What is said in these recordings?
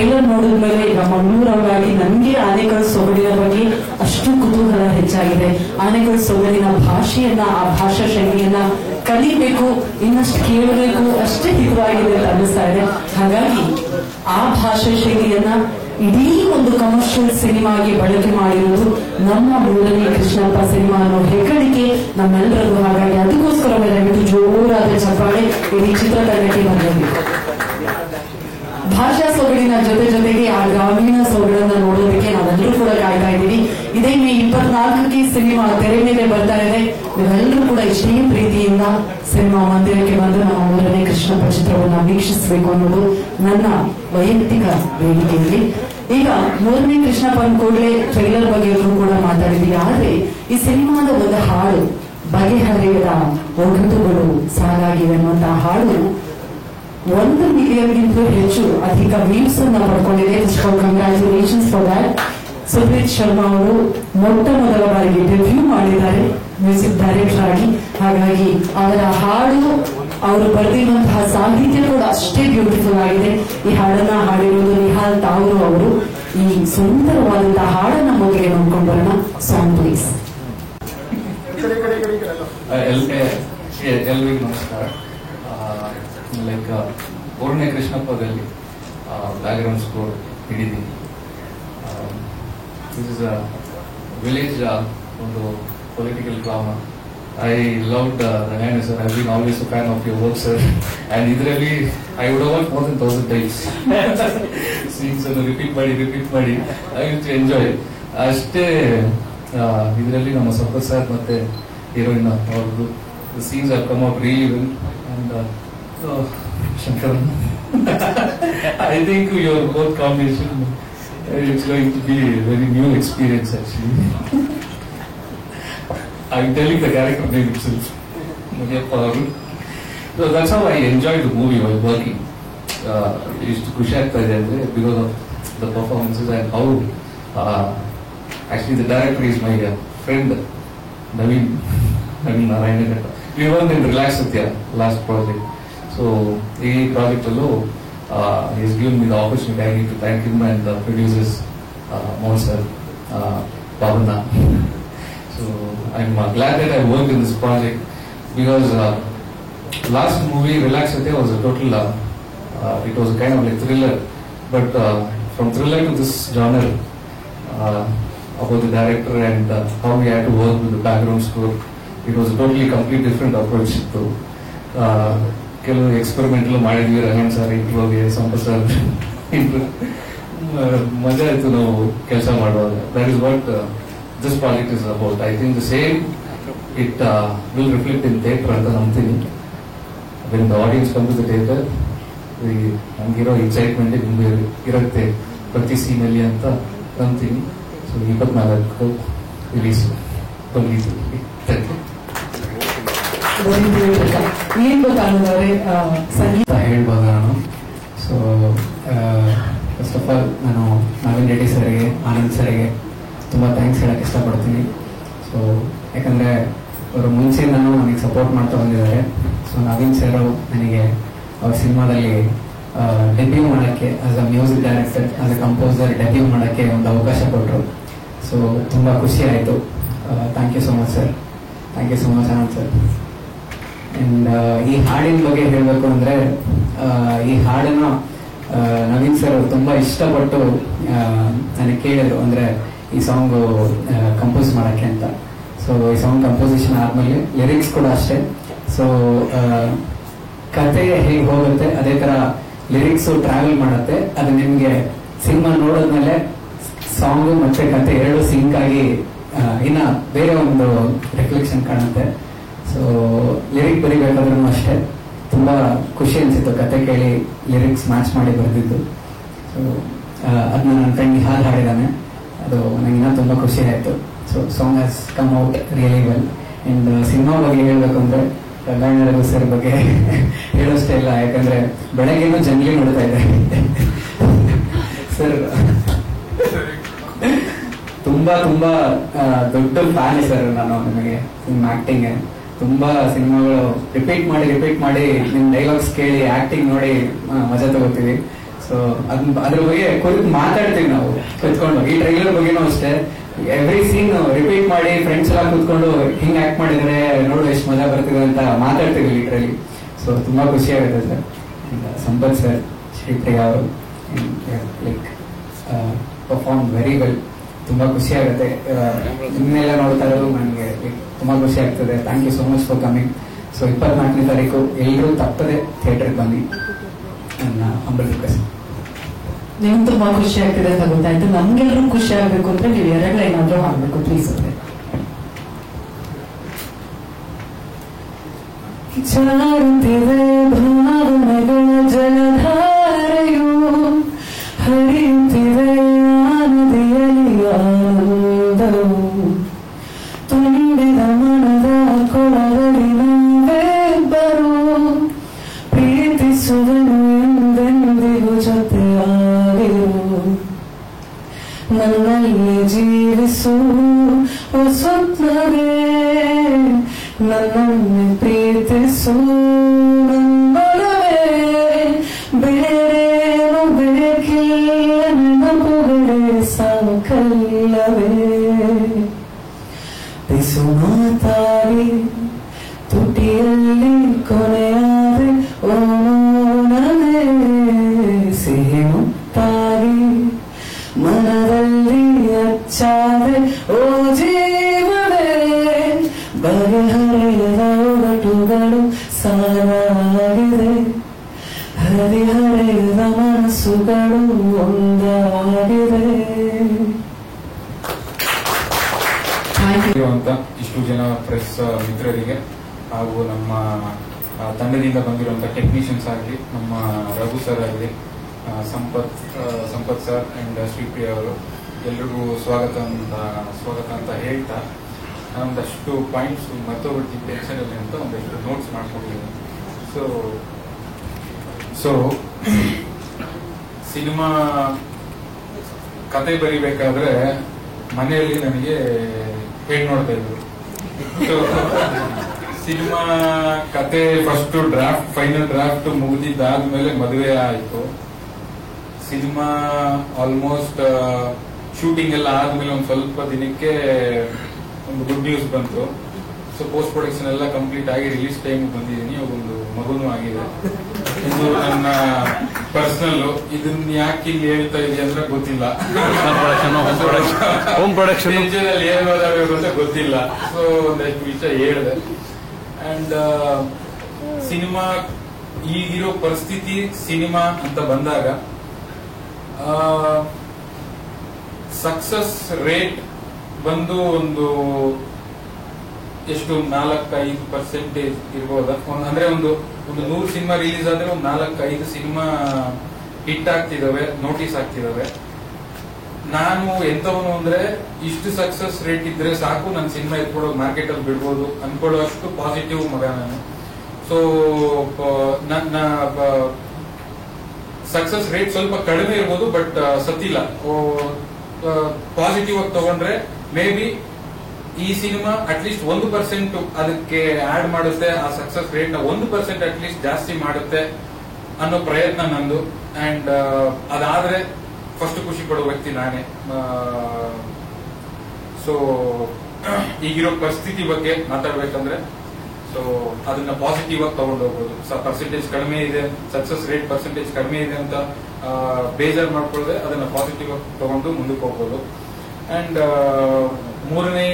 Trailer ನೋಡಿದ್ಮೇಲೆ ಈಗ ಮಂಗಳೂರವಾಗಿ ನನಗೆ ಆನೆಕಲ್ ಸೊಗಡಿನ ಬಗ್ಗೆ ಅಷ್ಟು ಕುತೂಹಲ ಹೆಚ್ಚಾಗಿದೆ. ಆನೆಕಲ್ ಸೊಗಡಿನ ಭಾಷೆಯನ್ನ, ಆ ಭಾಷಾ ಶೈಲಿಯನ್ನ ಕಲಿಬೇಕು, ಇನ್ನಷ್ಟು ಕೇಳಬೇಕು, ಅಷ್ಟೇ ಹಿತವಾಗಿದೆ ಅಂತ ಅನ್ನಿಸ್ತಾ ಇದೆ. ಹಾಗಾಗಿ ಆ ಭಾಷಾ ಶೈಲಿಯನ್ನ ಇಡೀ ಒಂದು ಕಮರ್ಷಿಯಲ್ ಸಿನಿಮಾಗೆ ಬಳಕೆ ಮಾಡಿರುವುದು ನಮ್ಮ ಮೂರನೇ ಕೃಷ್ಣಪ್ಪ ಸಿನಿಮಾ ಅನ್ನೋ ಹೆಗ್ಗಳಿಕೆ ನಮ್ಮೆಲ್ಲರಿಗೂ. ಹಾಗಾಗಿ ಅದಕ್ಕೋಸ್ಕರ ದಯವಿಟ್ಟು ಜೋರಾದ ಚಪ್ಪಾಳೆ ಇಡೀ ಚಿತ್ರತಂಡಕ್ಕೆ ಬಂದಿದೆ. ಭಾಷಾ ಸೊಗಡಿನ ಜೊತೆಗೆ ಆ ಗ್ರಾಮೀಣ ಸೊಗಡನ್ನ ನೋಡೋದಕ್ಕೆ ನಾವೆಲ್ಲರೂ ಕೂಡ ಕಾಯ್ತಾ ಇದ್ದೀವಿ. ಇದೇ ಮೇ 24ಕ್ಕೆ ಸಿನಿಮಾ ತೆರೆ ಮೇಲೆ ಬರ್ತಾ ಇದೆ. ನೀವೆಲ್ಲರೂ ಕೂಡ ಇಷ್ಟೇ ಪ್ರೀತಿಯಿಂದ ಸಿನಿಮಾ ಮಂದಿರಕ್ಕೆ ಬಂದು ನಮ್ಮ ಮೂರನೇ ಕೃಷ್ಣಪ್ಪ ಚಿತ್ರವನ್ನು ವೀಕ್ಷಿಸಬೇಕು ಅನ್ನೋದು ನನ್ನ ವೈಯಕ್ತಿಕ ಬೇಡಿಕೆಯಲ್ಲಿ. ಈಗ ಮೂರನೇ ಕೃಷ್ಣಪ್ಪ ಕೂಡಲೇ ಟ್ರೈಲರ್ ಬಗ್ಗೆ ಕೂಡ ಮಾತಾಡಿದ್ದೀವಿ. ಆದ್ರೆ ಈ ಸಿನಿಮಾದ ಒಂದು ಹಾಡು ಬಗೆಹರಿಯದ ಒಗಟುಗಳು ಸಾಲಾಗಿವೆ ಅನ್ನುವಂತಹ ಹಾಡು 1 ಮಿಲಿಯನ್ಗಿಂತ ಹೆಚ್ಚು ಅಧಿಕ ವ್ಯೂಸ್ ಅನ್ನ ಪಡ್ಕೊಂಡಿದೆ. Congratulations for that. Supreeth Sharma ಅವರು ಮೊಟ್ಟ ಮೊದಲ ಬಾರಿಗೆ ಡೆಬ್ಯೂ ಮಾಡಿದ್ದಾರೆ ಮ್ಯೂಸಿಕ್ ಡೈರೆಕ್ಟರ್ ಆಗಿ. ಹಾಗಾಗಿ ಅವರ ಹಾಡು, ಅವರು ಬರೆದಿರುವಂತಹ ಸಾಹಿತ್ಯ ಕೂಡ ಅಷ್ಟೇ ಬ್ಯೂಟಿಫುಲ್ ಆಗಿದೆ. ಈ ಹಾಡನ್ನ ಹಾಡಿರುವುದು ನಿಹಾಲ್ ತಾವೂರು ಅವರು. ಈ ಸುಂದರವಾದಂತಹ ಹಾಡನ್ನ ಮೊದಲಿಗೆ ನೋಡ್ಕೊಂಡು ಬರೋಣ. Song please. ಎಲ್ರಿಗೂ ನಮಸ್ಕಾರ. ಲೈಕ್ ಮೂರನೇ ಕೃಷ್ಣಪ್ಪದಲ್ಲಿ ಬ್ಯಾಕ್ಗ್ರೌಂಡ್ ಸ್ಕೋರ್ ಹಿಡಿದೀನಿ. ದಿಸ್ ಇಸ್ ಅ ವಿಲೇಜ್ ಒಂದು political drama. I loved Rayana sir. I've been always a fan of your work, sir. And idರಲ್ಲಿ I would have watched more than 1,000 times. Scenes ಅನ್ನು repeat ಮಾಡಿ I used to enjoy. ಅಷ್ಟೇ ಇದರಲ್ಲಿ ನಮ್ಮ suffer sir ಮತ್ತೆ heroine ಅವ್ರದ್ದು the scenes have come out really well. And Shankar, I think your both combination it's going to be a very new experience actually. I'm telling the character name itself. So that's how I enjoyed the movie while working. It's Kushat because of the performances and how actually the director is my friend Naveen Narayana. We worked in Relax Satya last project. So the project alone he's given me the opportunity. I need to thank him and the producers Mohan sir, Pavana. So I'm glad that I worked in this project because last movie Relax Satya was a total it was a kind of like thriller, but from thriller to this genre about the director and how we had to work with the background score, it was a totally complete different approach to ಕೆಲವು experiment ಮಾಡಿದ್ವಿ. Rahen sir ಇಂಟ್ರೋಗೆ, Sampath sir intro ಮಜಾ ಆಯ್ತು ನಾವು ಕೆಲಸ ಮಾಡುವಾಗ. That is what this project is about. I think the same it will reflect in theatre ಅಂತ ನಂಬ್ತೀನಿ. When the audience come to the theatre ನಮ್ಗಿರೋ ಎಕ್ಸೈಟ್ಮೆಂಟ್ ನಿಮ್ಗೆ ಇರುತ್ತೆ ಪ್ರತಿ ಸೀನಲ್ಲಿ ಅಂತ ನಂಬ್ತೀನಿ. ಸೊ 24 ರಿಲೀಸ್ ಬಂದಿದ್ದೀವಿ. ಏನ್ ಗೊತ್ತಾಗೋದವ್ರೆ ಸಂಗೀತ ಹೇಳ್ಬೋದು ನಾನು. ಸೊ ಫಸ್ಟ್ ಆಫ್ ಆಲ್ ನಾನು ನವೀನ್ ರೆಡ್ಡಿ ಸರ್ಗೆ, ಆನಂದ್ ಸರ್ಗೆ ತುಂಬ ಥ್ಯಾಂಕ್ಸ್ ಹೇಳಕ್ಕೆ ಇಷ್ಟಪಡ್ತೀನಿ. ಸೊ ಯಾಕಂದರೆ ಅವರು ಮುಂಚೆಯಿಂದನೂ ನನಗೆ ಸಪೋರ್ಟ್ ಮಾಡ್ತಾ ಬಂದಿದ್ದಾರೆ. ಸೊ ನವೀನ್ ಸರ್ ನನಗೆ ಅವ್ರ ಸಿನಿಮಾದಲ್ಲಿ ಡೆಬ್ಯೂ ಮಾಡೋಕ್ಕೆ as a music director, as a composer debut ಮಾಡೋಕ್ಕೆ ಒಂದು ಅವಕಾಶ ಕೊಟ್ಟರು. ಸೊ ತುಂಬ ಖುಷಿ ಆಯಿತು. Thank you so much sir. Thank you so much Anand sir. And ಈ ಹಾಡಿನ ಬಗ್ಗೆ ಹೇಳಬೇಕು ಅಂದರೆ ಈ ಹಾಡನ್ನು ನವೀನ್ ಸರ್ ತುಂಬ ಇಷ್ಟಪಟ್ಟು ನನಗೆ ಕೇಳಿದ್ರು, ಅಂದರೆ ಈ ಸಾಂಗು ಕಂಪೋಸ್ ಮಾಡೋಕ್ಕೆ ಅಂತ. ಸೊ ಈ ಸಾಂಗ್ ಕಂಪೋಸಿಷನ್ ಆದಮೇಲೆ ಲಿರಿಕ್ಸ್ ಕೂಡ ಅಷ್ಟೇ. ಸೊ ಕತೆ ಹೇಗೆ ಹೋಗುತ್ತೆ ಅದೇ ಥರ ಲಿರಿಕ್ಸು ಟ್ರಾವೆಲ್ ಮಾಡುತ್ತೆ. ಅದು ನಿಮಗೆ ಸಿನಿಮಾ ನೋಡಿದ್ಮೇಲೆ ಸಾಂಗು ಮತ್ತು ಕತೆ ಎರಡು ಸಿಂಕ್ ಆಗಿ ಇನ್ನ ಬೇರೆ ಒಂದು ರಿಫ್ಲೆಕ್ಷನ್ ಕಾಣುತ್ತೆ. ಸೊ ಲಿರಿಕ್ ಬರಿಬೇಕಾದ್ರೂ ಅಷ್ಟೇ ತುಂಬ ಖುಷಿ ಅನಿಸಿತ್ತು ಕತೆ ಕೇಳಿ ಲಿರಿಕ್ಸ್ ಮ್ಯಾಚ್ ಮಾಡಿ ಬರೆದಿದ್ದು. ಸೊ ಅದನ್ನ ನನ್ನ ಫ್ರೆಂಡ್ ನಿಹಾಲ್ ಹಾಡಿದ್ದಾನೆ, ಅದು ನನಗೆ ಇನ್ನೂ ತುಂಬ ಖುಷಿ ಆಯಿತು. So song has come out really well. And cinema ಬಗ್ಗೆ ಹೇಳಬೇಕು ಅಂದರೆ ರಂಗಾಯಣ ಸರ್ ಬಗ್ಗೆ ಹೇಳೋಷ್ಟೇ ಇಲ್ಲ, ಯಾಕಂದರೆ ಬೆಳಗ್ಗೆನೂ ಜಂಗ್ಲಿ ನೋಡ್ತಾ ಇದ್ದೆ ಸರ್. ತುಂಬಾ ದೊಡ್ಡ ಫ್ಯಾನ್ ಸರ್ ನಾನು. ನಿಮಗೆ ನಿಮ್ಮ ಆಕ್ಟಿಂಗ್ ತುಂಬಾ ಸಿನಿಮಾಗಳು ರಿಪೀಟ್ ಮಾಡಿ ನಿಮ್ ಡೈಲಾಗ್ಸ್ ಕೇಳಿ ಆಕ್ಟಿಂಗ್ ನೋಡಿ ಮಜಾ ತಗೋತೀವಿ. ಸೊ ಅದ್ರ ಬಗ್ಗೆ ಕುರಿತು ಮಾತಾಡ್ತೀವಿ ನಾವು ಕುತ್ಕೊಂಡು. ಈ ಟ್ರೈಲರ್ ಬಗ್ಗೆನೂ ಅಷ್ಟೇ, ಎವ್ರಿ ಸೀನ್ ರಿಪೀಟ್ ಮಾಡಿ ಫ್ರೆಂಡ್ಸ್ ಎಲ್ಲ ಕೂತ್ಕೊಂಡು ಹಿಂಗ್ ಆಕ್ಟ್ ಮಾಡಿದ್ರೆ ನೋಡು ಎಷ್ಟು ಮಜಾ ಬರ್ತಿದೆ ಅಂತ ಮಾತಾಡ್ತೀವಿ ಲಿಟ್ರಲಿ. ಸೊ ತುಂಬಾ ಖುಷಿ ಆಗುತ್ತೆ ಸರ್. ಸಂಪತ್ ಸರ್, ಶ್ರೀಪ್ರಿಯಾ ಅವರು ಲೈಕ್ ಪರ್ಫಾರ್ಮ್ ವೆರಿ ವೆಲ್. ತುಂಬಾ ಖುಷಿ ಆಗುತ್ತೆ ನಿನ್ನೆಲ್ಲ ನೋಡ್ತಾ ಇರೋದು ನನಗೆ ತುಂಬಾ ಖುಷಿ ಆಗ್ತದೆ. Thank you so much for coming. So 24ನೇ ತಾರೀಕು ಎಲ್ಲರೂ ತಪ್ಪದೆ ಥಿಯೇಟರ್ಗೆ ಬನ್ನಿ ನನ್ನ ಹಂಬಲ್ ರಿಕ್ವೆಸ್ಟ್. ನಿಮ್ಗೆ ತುಂಬಾ ಖುಷಿ ಆಗ್ತಿದೆ ಅಂತ ಗೊತ್ತಾಯ್ತು. ನಮ್ಗೆಲ್ಲರೂ ಖುಷಿ ಆಗ್ಬೇಕು ಅಂದ್ರೆ ನೀವು ಎರಡು ಏನಾದ್ರೂ ಆಗ್ಬೇಕು ಪ್ಲೀಸ್. ಜಾರುತ್ತಿದೆ ಭಾವನೆಗಳ ಜಲಧಾರೆಯು, ಹರಿಯುತ್ತಿದೆ ನದಿಯಲ್ಲಿ ಆನಂದವು, ತುಂಬಿದ ಮನದ ಕೊಳದಲ್ಲಿ ನಾವೆಬ್ಬರು ಪ್ರೀತಿಸುವನು ಎಂದೆಂದಿಗೂ ಜೊತೆಯಾಗಿರು. ನನ್ನಲ್ಲಿ ಜೀವಿಸು ಸ್ವಪ್ನವೇ, ನನ್ನನ್ನು ಪ್ರೀತಿಸು ನನ್ನೊಡವೆ, ಬೇರೇನು ಬೇಕಿಲ್ಲ ನೆನಪುಗಳೇ ಸಾಕಲ್ಲವೇ. ಬಿಸು ಮಾತಾಡಿ ತುಟಿಯಲ್ಲಿ ಕೊನೆಯಾದೆ ಓ ಮೌನವೇ, ಸಿಹಿ ಮುತ್ತಾಗಿ ಮನದಲ್ಲಿ ಅಚ್ಚಾದೆ ಓ ಜೀವವೇ. ಬಗೆಹರೆಯದ ಒಗಟುಗಳು ಸಾಲಾಗಿದೆ, ಹರಿಹರೆಯದ ಮನಸ್ಸುಗಳು ಒಂದಾಗಿದೆ. ಅಂತ ಇಷ್ಟು ಜನ ಪ್ರೆಸ್ ಮಿತ್ರರಿಗೆ ಹಾಗೂ ನಮ್ಮ ತಂಡದಿಂದ ಬಂದಿರುವಂತಹ ಟೆಕ್ನಿಷಿಯನ್ಸ್ ಆಗಲಿ, ನಮ್ಮ ರಘು ಸರ್ ಆಗಲಿ, ಸಂಪತ್ ಸರ್ ಅಂಡ್ ಶ್ರೀಪ್ರಿಯಾ ಅವರು ಎಲ್ರಿಗೂ ಸ್ವಾಗತ ಅಂತ ಹೇಳ್ತಾ, ಒಂದಷ್ಟು ಪಾಯಿಂಟ್ಸ್ ಮತ್ತೊಬ್ಬರು ಟೆನ್ಷನ್ ಅಲ್ಲಿ ಅಂತ ಒಂದಷ್ಟು ನೋಟ್ಸ್ ಮಾಡ್ಕೊಂಡಿದ್ದೀನಿ. ಸೊ ಸಿನಿಮಾ ಕತೆ ಬರಿಬೇಕಾದ್ರೆ ಮನೆಯಲ್ಲಿ ನನಗೆ ಹೇಗ್ ನೋಡ್ತಾ ಇದ್ರು. ಸಿನಿಮಾ ಕತೆ ಫಸ್ಟ್ ಡ್ರಾಫ್ಟ್, ಫೈನಲ್ ಡ್ರಾಫ್ಟ್ ಮುಗಿದಿದ್ದಾದ್ಮೇಲೆ ಮದುವೆ ಆಯ್ತು. ಸಿನಿಮಾ ಆಲ್ಮೋಸ್ಟ್ ಶೂಟಿಂಗ್ ಎಲ್ಲ ಆದ್ಮೇಲೆ ಒಂದ್ ಸ್ವಲ್ಪ ದಿನಕ್ಕೆ ಒಂದು ಗುಡ್ ನ್ಯೂಸ್ ಬಂತು. ಸೊ ಪೋಸ್ಟ್ ಪ್ರೊಡಕ್ಷನ್ ಎಲ್ಲ ಕಂಪ್ಲೀಟ್ ಆಗಿ ರಿಲೀಸ್ ಟೈಮ್ ಬಂದಿದ್ದೀನಿ. ಒಂದು ಮಗುನೂ ಆಗಿದೆ. ಇದು ನನ್ನ ಪರ್ಸನಲ್. ಇದನ್ನ ಯಾಕೆ ಇಲ್ಲಿ ಹೇಳ್ತಾ ಇದೆ ಅಂದ್ರೆ ಗೊತ್ತಿಲ್ಲ. ಹೋಮ್ ಪ್ರೊಡಕ್ಷನ್ ಏನ್ ಮಾತಾಡಬೇಕು ಅಂತ ಗೊತ್ತಿಲ್ಲ. ಸೊ ಒಂದಷ್ಟು ವಿಷಯ ಹೇಳಿದೆ. ಅಂಡ್ ಸಿನಿಮಾ ಈಗಿರೋ ಪರಿಸ್ಥಿತಿ, ಸಿನಿಮಾ ಅಂತ ಬಂದಾಗ ಸಕ್ಸಸ್ ರೇಟ್ ಬಂದು ಒಂದು ಎಷ್ಟು 4-5% ಇರ್ಬೋದಾ? ಅಂದ್ರೆ ಒಂದು 100 ಸಿನಿಮಾ ರಿಲೀಸ್ ಆದ್ರೆ ಒಂದು 4-5 ಸಿನಿಮಾ ಹಿಟ್ ಆಗ್ತಿದಾವೆ, ನೋಟಿಸ್ ಆಗ್ತಿದಾವೆ. ನಾನು ಎಂತವನು ಅಂದ್ರೆ ಇಷ್ಟು ಸಕ್ಸಸ್ ರೇಟ್ ಇದ್ರೆ ಸಾಕು, ನನ್ನ ಸಿನಿಮಾ ಎತ್ಕೊಳ್ಳೋದು ಮಾರ್ಕೆಟ್ ಅಲ್ಲಿ ಬಿಡ್ಬೋದು ಅನ್ಕೊಳ್ಳೋಷ್ಟು ಪಾಸಿಟಿವ್ ಮಗ ನಾನು. ಸೊ ನನ್ನ ಸಕ್ಸಸ್ ರೇಟ್ ಸ್ವಲ್ಪ ಕಡಿಮೆ ಇರ್ಬೋದು, ಬಟ್ ಸತ್ತಿಲ್ಲ. ಪಾಸಿಟಿವ್ ಆಗಿ ತಗೊಂಡ್ರೆ ಮೇ ಬಿ ಈ ಸಿನಿಮಾ ಅಟ್ಲೀಸ್ಟ್ 1% ಅದಕ್ಕೆ ಆಡ್ ಮಾಡುತ್ತೆ. ಆ ಸಕ್ಸಸ್ ರೇಟ್ ನ 1% ಅಟ್ಲೀಸ್ಟ್ ಜಾಸ್ತಿ ಮಾಡುತ್ತೆ ಅನ್ನೋ ಪ್ರಯತ್ನ ನಂದು. ಅಂಡ್ ಅದಾದ್ರೆ ಫಸ್ಟ್ ಖುಷಿ ಪಡೋ ವ್ಯಕ್ತಿ ನಾನೇ. ಸೊ ಈಗಿರೋ ಪರಿಸ್ಥಿತಿ ಬಗ್ಗೆ ಮಾತಾಡ್ಬೇಕಂದ್ರೆ ಸೊ ಅದನ್ನ ಪಾಸಿಟಿವ್ ಆಗಿ ತಗೊಂಡು ಹೋಗ್ಬೋದು. ಪರ್ಸೆಂಟೇಜ್ ಕಡಿಮೆ ಇದೆ, ಸಕ್ಸಸ್ ರೇಟ್ ಪರ್ಸೆಂಟೇಜ್ ಕಡಿಮೆ ಇದೆ ಅಂತ ಬೇಜಾರ್ ಮಾಡ್ಕೊಳ್ಳದೆ ಅದನ್ನ ಪಾಸಿಟಿವ್ ಆಗಿ ತಗೊಂಡು ಮುಂದಕ್ಕೆ ಹೋಗ್ಬೋದು. ಅಂಡ್ ಮೂರನೇ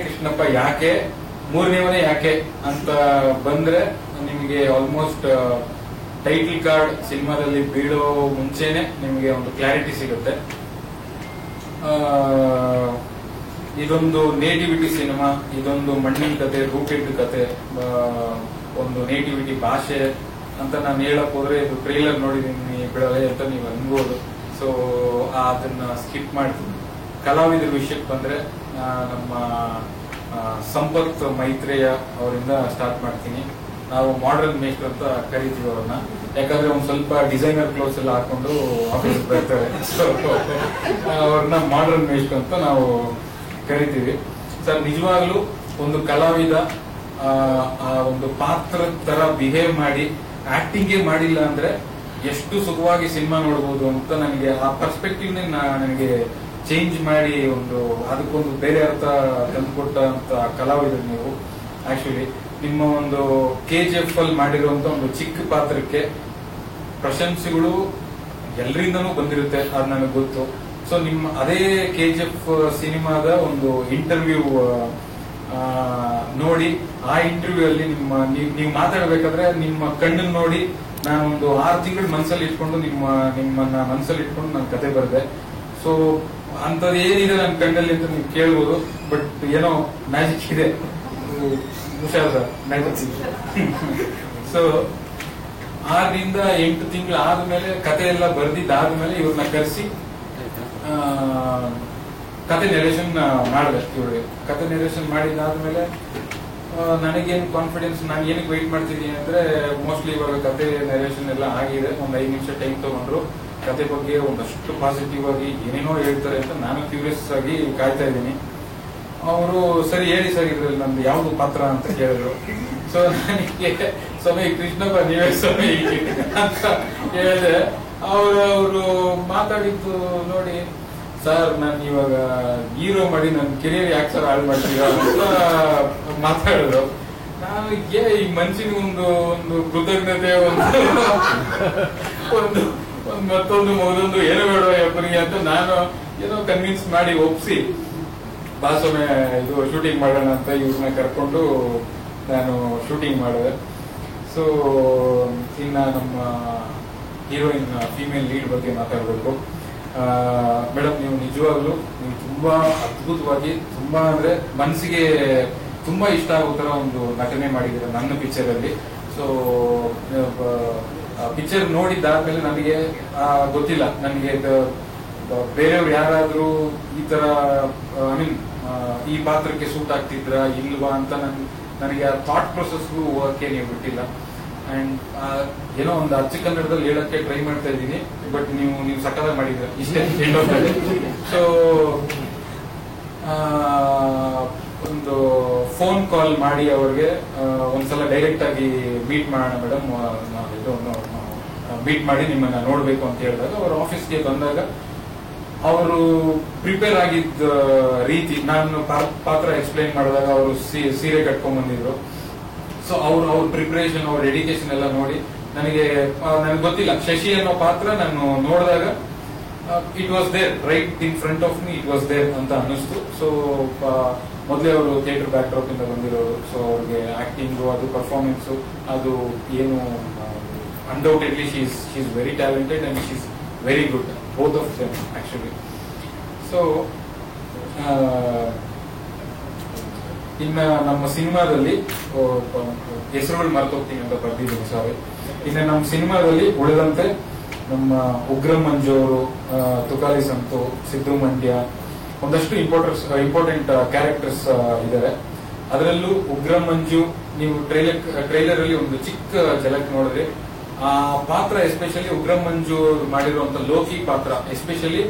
ಕೃಷ್ಣಪ್ಪ ಯಾಕೆ, ಮೂರನೇವನೇ ಯಾಕೆ ಅಂತ ಬಂದ್ರೆ ನಿಮಗೆ ಆಲ್ಮೋಸ್ಟ್ ಟೈಟಲ್ ಕಾರ್ಡ್ ಸಿನಿಮಾದಲ್ಲಿ ಬೀಳೋ ಮುಂಚೆನೆ ನಿಮಗೆ ಒಂದು ಕ್ಲಾರಿಟಿ ಸಿಗುತ್ತೆ. ಇದೊಂದು ನೇಟಿವಿಟಿ ಸಿನಿಮಾ, ಇದೊಂದು ಮಣ್ಣಿನ ಕತೆ, ರೂಟೆಡ್ ಕತೆ, ಒಂದು ನೇಟಿವಿಟಿ ಭಾಷೆ ಅಂತ ನಾನು ಹೇಳಕ್ ಹೋದ್ರೆ ಇದು ಟ್ರೈಲರ್ ನೋಡಿದೀನಿ ಬಿಡಲೆ ಅಂತ ನೀವು ಅನ್ಬೋದು. ಸೊ ಅದನ್ನ ಸ್ಕಿಪ್ ಮಾಡ್ತೀನಿ. ಕಲಾವಿದರ ವಿಷಯಕ್ಕೆ ಬಂದ್ರೆ ನಮ್ಮ ಸಂಪತ್ ಮೈತ್ರೇಯ ಅವರಿಂದ ಸ್ಟಾರ್ಟ್ ಮಾಡ್ತೀನಿ. ನಾವು ಮಾಡರ್ನ್ ಮೇಕರ್ ಅಂತ ಕರಿತೀವಿ ಅವ್ರನ್ನ, ಯಾಕಂದ್ರೆ ಒಂದ್ ಸ್ವಲ್ಪ ಡಿಸೈನರ್ ಕ್ಲೋತ್ಸ್ ಎಲ್ಲ ಹಾಕೊಂಡು ಆಫೀಸ್ ಬರ್ತಾರೆ. ಸೊ ಅವ್ರನ್ನ ಮಾಡರ್ನ್ ಮೇಕರ್ ಅಂತ ನಾವು ಕರಿತೀವಿ. ಸರ್ ನಿಜವಾಗ್ಲೂ ಒಂದು ಕಲಾವಿದ ಆ ಒಂದು ಪಾತ್ರ ತರ ಬಿಹೇವ್ ಮಾಡಿ ಆಕ್ಟಿಂಗೇ ಮಾಡಿಲ್ಲ ಅಂದ್ರೆ ಎಷ್ಟು ಸುಖವಾಗಿ ಸಿನಿಮಾ ನೋಡ್ಬೋದು ಅಂತ ನನಗೆ ಆ ಪರ್ಸ್ಪೆಕ್ಟಿವ್ ನನಗೆ ಚೇಂಜ್ ಮಾಡಿ ಅದಕ್ಕೊಂದು ಬೇರೆ ಅರ್ಥ ತಂದುಕೊಟ್ಟ ಅಂತ ಕಲಾವಿದರು ನೀವು. ಆಕ್ಚುಲಿ ನಿಮ್ಮ ಒಂದು KGF ಅಲ್ಲಿ ಮಾಡಿರುವಂತ ಒಂದು ಚಿಕ್ಕ ಪಾತ್ರಕ್ಕೆ ಪ್ರಶಂಸೆಗಳು ಎಲ್ಲರಿಂದನೂ ಬಂದಿರುತ್ತೆ, ಅದು ನನಗೆ ಗೊತ್ತು. ಸೊ ನಿಮ್ಮ ಅದೇ KGF ಸಿನಿಮಾದ ಒಂದು ಇಂಟರ್ವ್ಯೂ ನೋಡಿ, ಆ ಇಂಟರ್ವ್ಯೂ ಅಲ್ಲಿ ನೀವು ಮಾತಾಡಬೇಕಾದ್ರೆ ನಿಮ್ಮ ಕಣ್ಣನ್ನು ನೋಡಿ ನಾನು ಒಂದು 6 ತಿಂಗಳು ಮನಸ್ಸಲ್ಲಿ ಇಟ್ಕೊಂಡು ನಿಮ್ಮನ್ನ ಮನಸ್ಸಲ್ಲಿ ಇಟ್ಕೊಂಡು ನಾನು ಕತೆ ಬರೆದೆ. ಸೊ ಅಂತದ್ ಏನಿದೆ ನನ್ನ ಕಣ್ಣಲ್ಲಿ ಅಂತ ನೀವು ಕೇಳ್ಬೋದು, ಬಟ್ ಏನೋ ಮ್ಯಾಜಿಕ್ ಇದೆ. ಹುಷಾರ್ ಸರ್, ಸೊ 6ರಿಂದ 8 ತಿಂಗಳು ಆದ್ಮೇಲೆ ಕತೆ ಎಲ್ಲ ಬರ್ದಿದ್ದಾದ್ಮೇಲೆ ಇವ್ರನ್ನ ಕರೆಸಿ ಕತೆ ನೆರೇಷನ್ ಮಾಡಿದೆ. ಇವ್ರಿಗೆ ಕತೆ ನೆರೇಷನ್ ಮಾಡಿದಾದ್ಮೇಲೆ ನನಗೇನು ಕಾನ್ಫಿಡೆನ್ಸ್, ನಾನು ಏನಕ್ಕೆ ವೆಯ್ಟ್ ಮಾಡ್ತಿದ್ದೀನಿ ಅಂದ್ರೆ ಮೋಸ್ಟ್ಲಿ ಇವಾಗ ಕತೆ ನೆರೇಷನ್ ಎಲ್ಲ ಆಗಿದೆ, ಒಂದು 5 ನಿಮಿಷ ಟೈಮ್ ತಗೊಂಡ್ರು ಕತೆ ಬಗ್ಗೆ ಒಂದಷ್ಟು ಪಾಸಿಟಿವ್ ಆಗಿ ಏನೇನೋ ಹೇಳ್ತಾರೆ ಅಂತ ನಾನು ಕ್ಯೂರಿಯಸ್ ಆಗಿ ಕಾಯ್ತಾ ಇದ್ದೀನಿ. ಅವರು ಸರಿ ಹೇಳಿ ಸರ್ ಇದ್ರಲ್ಲಿ ನಂದು ಯಾವ್ದು ಪಾತ್ರ ಅಂತ ಕೇಳಿದ್ರು. ಸೊ ನನಗೆ ಸ್ವಾಮಿ ಕೃಷ್ಣಪ್ಪ ನೀವೇ ಸ್ವಾಮಿ ಅಂತ ಹೇಳಿದೆ. ಅವರು ಮಾತಾಡಿದ್ದು ನೋಡಿ, ಸರ್ ನಾನು ಇವಾಗ ಹೀರೋ ಮಾಡಿ ನನ್ನ ಕೆರಿಯರ್ ಯಾಕೆ ಸರ್ ಹಾಳು ಮಾಡ್ತೀರಾ ಅಂತ ಮಾತಾಡಿದ್ರು. ನಾನು ಈ ಮನುಷ್ಯನಿಗೆ ಒಂದು ಕೃತಜ್ಞತೆ, ಒಂದು ಮತ್ತೊಂದು ಮೊದಲೊಂದು ಏನೋ ಬೇಡ ಯಪ್ಪನಿಗೆ ಅಂತ ನಾನು ಏನೋ ಕನ್ವಿನ್ಸ್ ಮಾಡಿ ಒಪ್ಸಿ ಬಾಸೊಮ್ಮೆ ಇದು ಶೂಟಿಂಗ್ ಮಾಡೋಣ ಅಂತ ಇವ್ರನ್ನ ಕರ್ಕೊಂಡು ನಾನು ಶೂಟಿಂಗ್ ಮಾಡಿದೆ. ಸೊ ಇನ್ನ ನಮ್ಮ ಹೀರೋಯಿನ್ ಫೀಮೇಲ್ ಲೀಡ್ ಬಗ್ಗೆ ಮಾತಾಡಬೇಕು. ಮೇಡಮ್, ನೀವು ನಿಜವಾಗ್ಲೂ ನೀವು ತುಂಬಾ ಅದ್ಭುತವಾಗಿ, ತುಂಬಾ ಅಂದ್ರೆ ಮನಸ್ಸಿಗೆ ತುಂಬಾ ಇಷ್ಟ ಆಗೋ ತರ ಒಂದು ನಟನೆ ಮಾಡಿದ್ದೀರ ನನ್ನ ಪಿಕ್ಚರ್ ಅಲ್ಲಿ. ಸೊ ಪಿಕ್ಚರ್ ನೋಡಿದ್ದಾದ್ಮೇಲೆ ನನಗೆ ಗೊತ್ತಿಲ್ಲ, ನನಗೆ ಬೇರೆಯವ್ರು ಯಾರಾದ್ರೂ ಈ ತರ ಐ ಮೀನ್ ಈ ಪಾತ್ರಕ್ಕೆ ಸೂಟ್ ಆಗ್ತಿದ್ರ ಇಲ್ವಾ ಅಂತ ನನಗೆ ಆ ಥಾಟ್ ಪ್ರೊಸೆಸ್ಗೂ ಹೋಗಕ್ಕೆ ನೀವು ಬಿಟ್ಟಿಲ್ಲ. ಅಂಡ್ ಏನೋ ಒಂದು ಅಚ್ಚ ಕನ್ನಡದಲ್ಲಿ ಹೇಳಕ್ಕೆ ಟ್ರೈ ಮಾಡ್ತಾ ಇದ್ದೀನಿ, ಬಟ್ ನೀವು ಸಕ್ಕತ್ತಾಗಿ ಮಾಡಿದ್ರ ಇಷ್ಟೇ. ಸೊ ಒಂದು ಫೋನ್ ಕಾಲ್ ಮಾಡಿ ಅವ್ರಿಗೆ ಒಂದ್ಸಲ ಡೈರೆಕ್ಟ್ ಆಗಿ ಮೀಟ್ ಮಾಡೋಣ ಮೇಡಮ್, ಮೀಟ್ ಮಾಡಿ ನಿಮ್ಮನ್ನ ನೋಡ್ಬೇಕು ಅಂತ ಹೇಳಿದಾಗ ಅವ್ರ ಆಫೀಸ್ಗೆ ಬಂದಾಗ ಅವರು ಪ್ರಿಪೇರ್ ಆಗಿದ್ದ ರೀತಿ, ನಾನು ಪಾತ್ರ ಎಕ್ಸ್ಪ್ಲೈನ್ ಮಾಡಿದಾಗ ಅವರು ಸೀರೆ ಕಟ್ಕೊಂಡ್ ಬಂದಿದ್ರು. ಸೊ ಅವ್ರ ಪ್ರಿಪರೇಷನ್, ಅವ್ರ ಡೆಡಿಕೇಶನ್ ಎಲ್ಲ ನೋಡಿ ನನಗೆ ಗೊತ್ತಿಲ್ಲ, ಶಶಿ ಅನ್ನೋ ಪಾತ್ರ ನಾನು ನೋಡಿದಾಗ it was there right in front of me, it was there ಅಂತ ಅನ್ನಿಸ್ತು. ಸೊ ಮೊದಲೇ ಅವರು ಥಿಯೇಟರ್ ಬ್ಯಾಕ್ ಡ್ರಾಪ್ ಇಂದ ಬಂದಿರೋರು. ಸೊ ಅವ್ರಿಗೆ ಆಕ್ಟಿಂಗು, ಅದು ಪರ್ಫಾರ್ಮೆನ್ಸು, ಅದು ಏನು undoubtedly she is very talented and she is very good, both of them actually. So ಇನ್ನ ನಮ್ಮ ಸಿನಿಮಾದಲ್ಲಿ ಹೆಸರುಗಳು ಮರ್ತೋಗ್ತೀನಿ ಅಂತ ಬರ್ದಿದ್ದೀನಿ, ಸಾರಿ. ಇನ್ನು ನಮ್ಮ ಸಿನಿಮಾದಲ್ಲಿ ಉಳಿದಂತೆ ನಮ್ಮ ಉಗ್ರಂ ಮಂಜು ಅವರು, ತುಕಾಲಿ ಸಂತು, ಸಿದ್ದು ಮಂಡ್ಯ, ಒಂದಷ್ಟು ಇಂಪಾರ್ಟೆಂಟ್ ಕ್ಯಾರೆಕ್ಟರ್ಸ್ ಇದ್ದಾರೆ. ಅದರಲ್ಲೂ ಉಗ್ರಂ ಮಂಜು ನೀವು ಟ್ರೈಲರ್ ಅಲ್ಲಿ ಒಂದು ಚಿಕ್ಕ ಝಲಕ್ ನೋಡಿದ್ರೆ, ಆ ಪಾತ್ರ ಎಸ್ಪೆಷಲಿ ಉಗ್ರಂ ಮಂಜು ಮಾಡಿರುವಂತ ಲೋಕಿ ಪಾತ್ರ ಎಸ್ಪೆಷಲಿ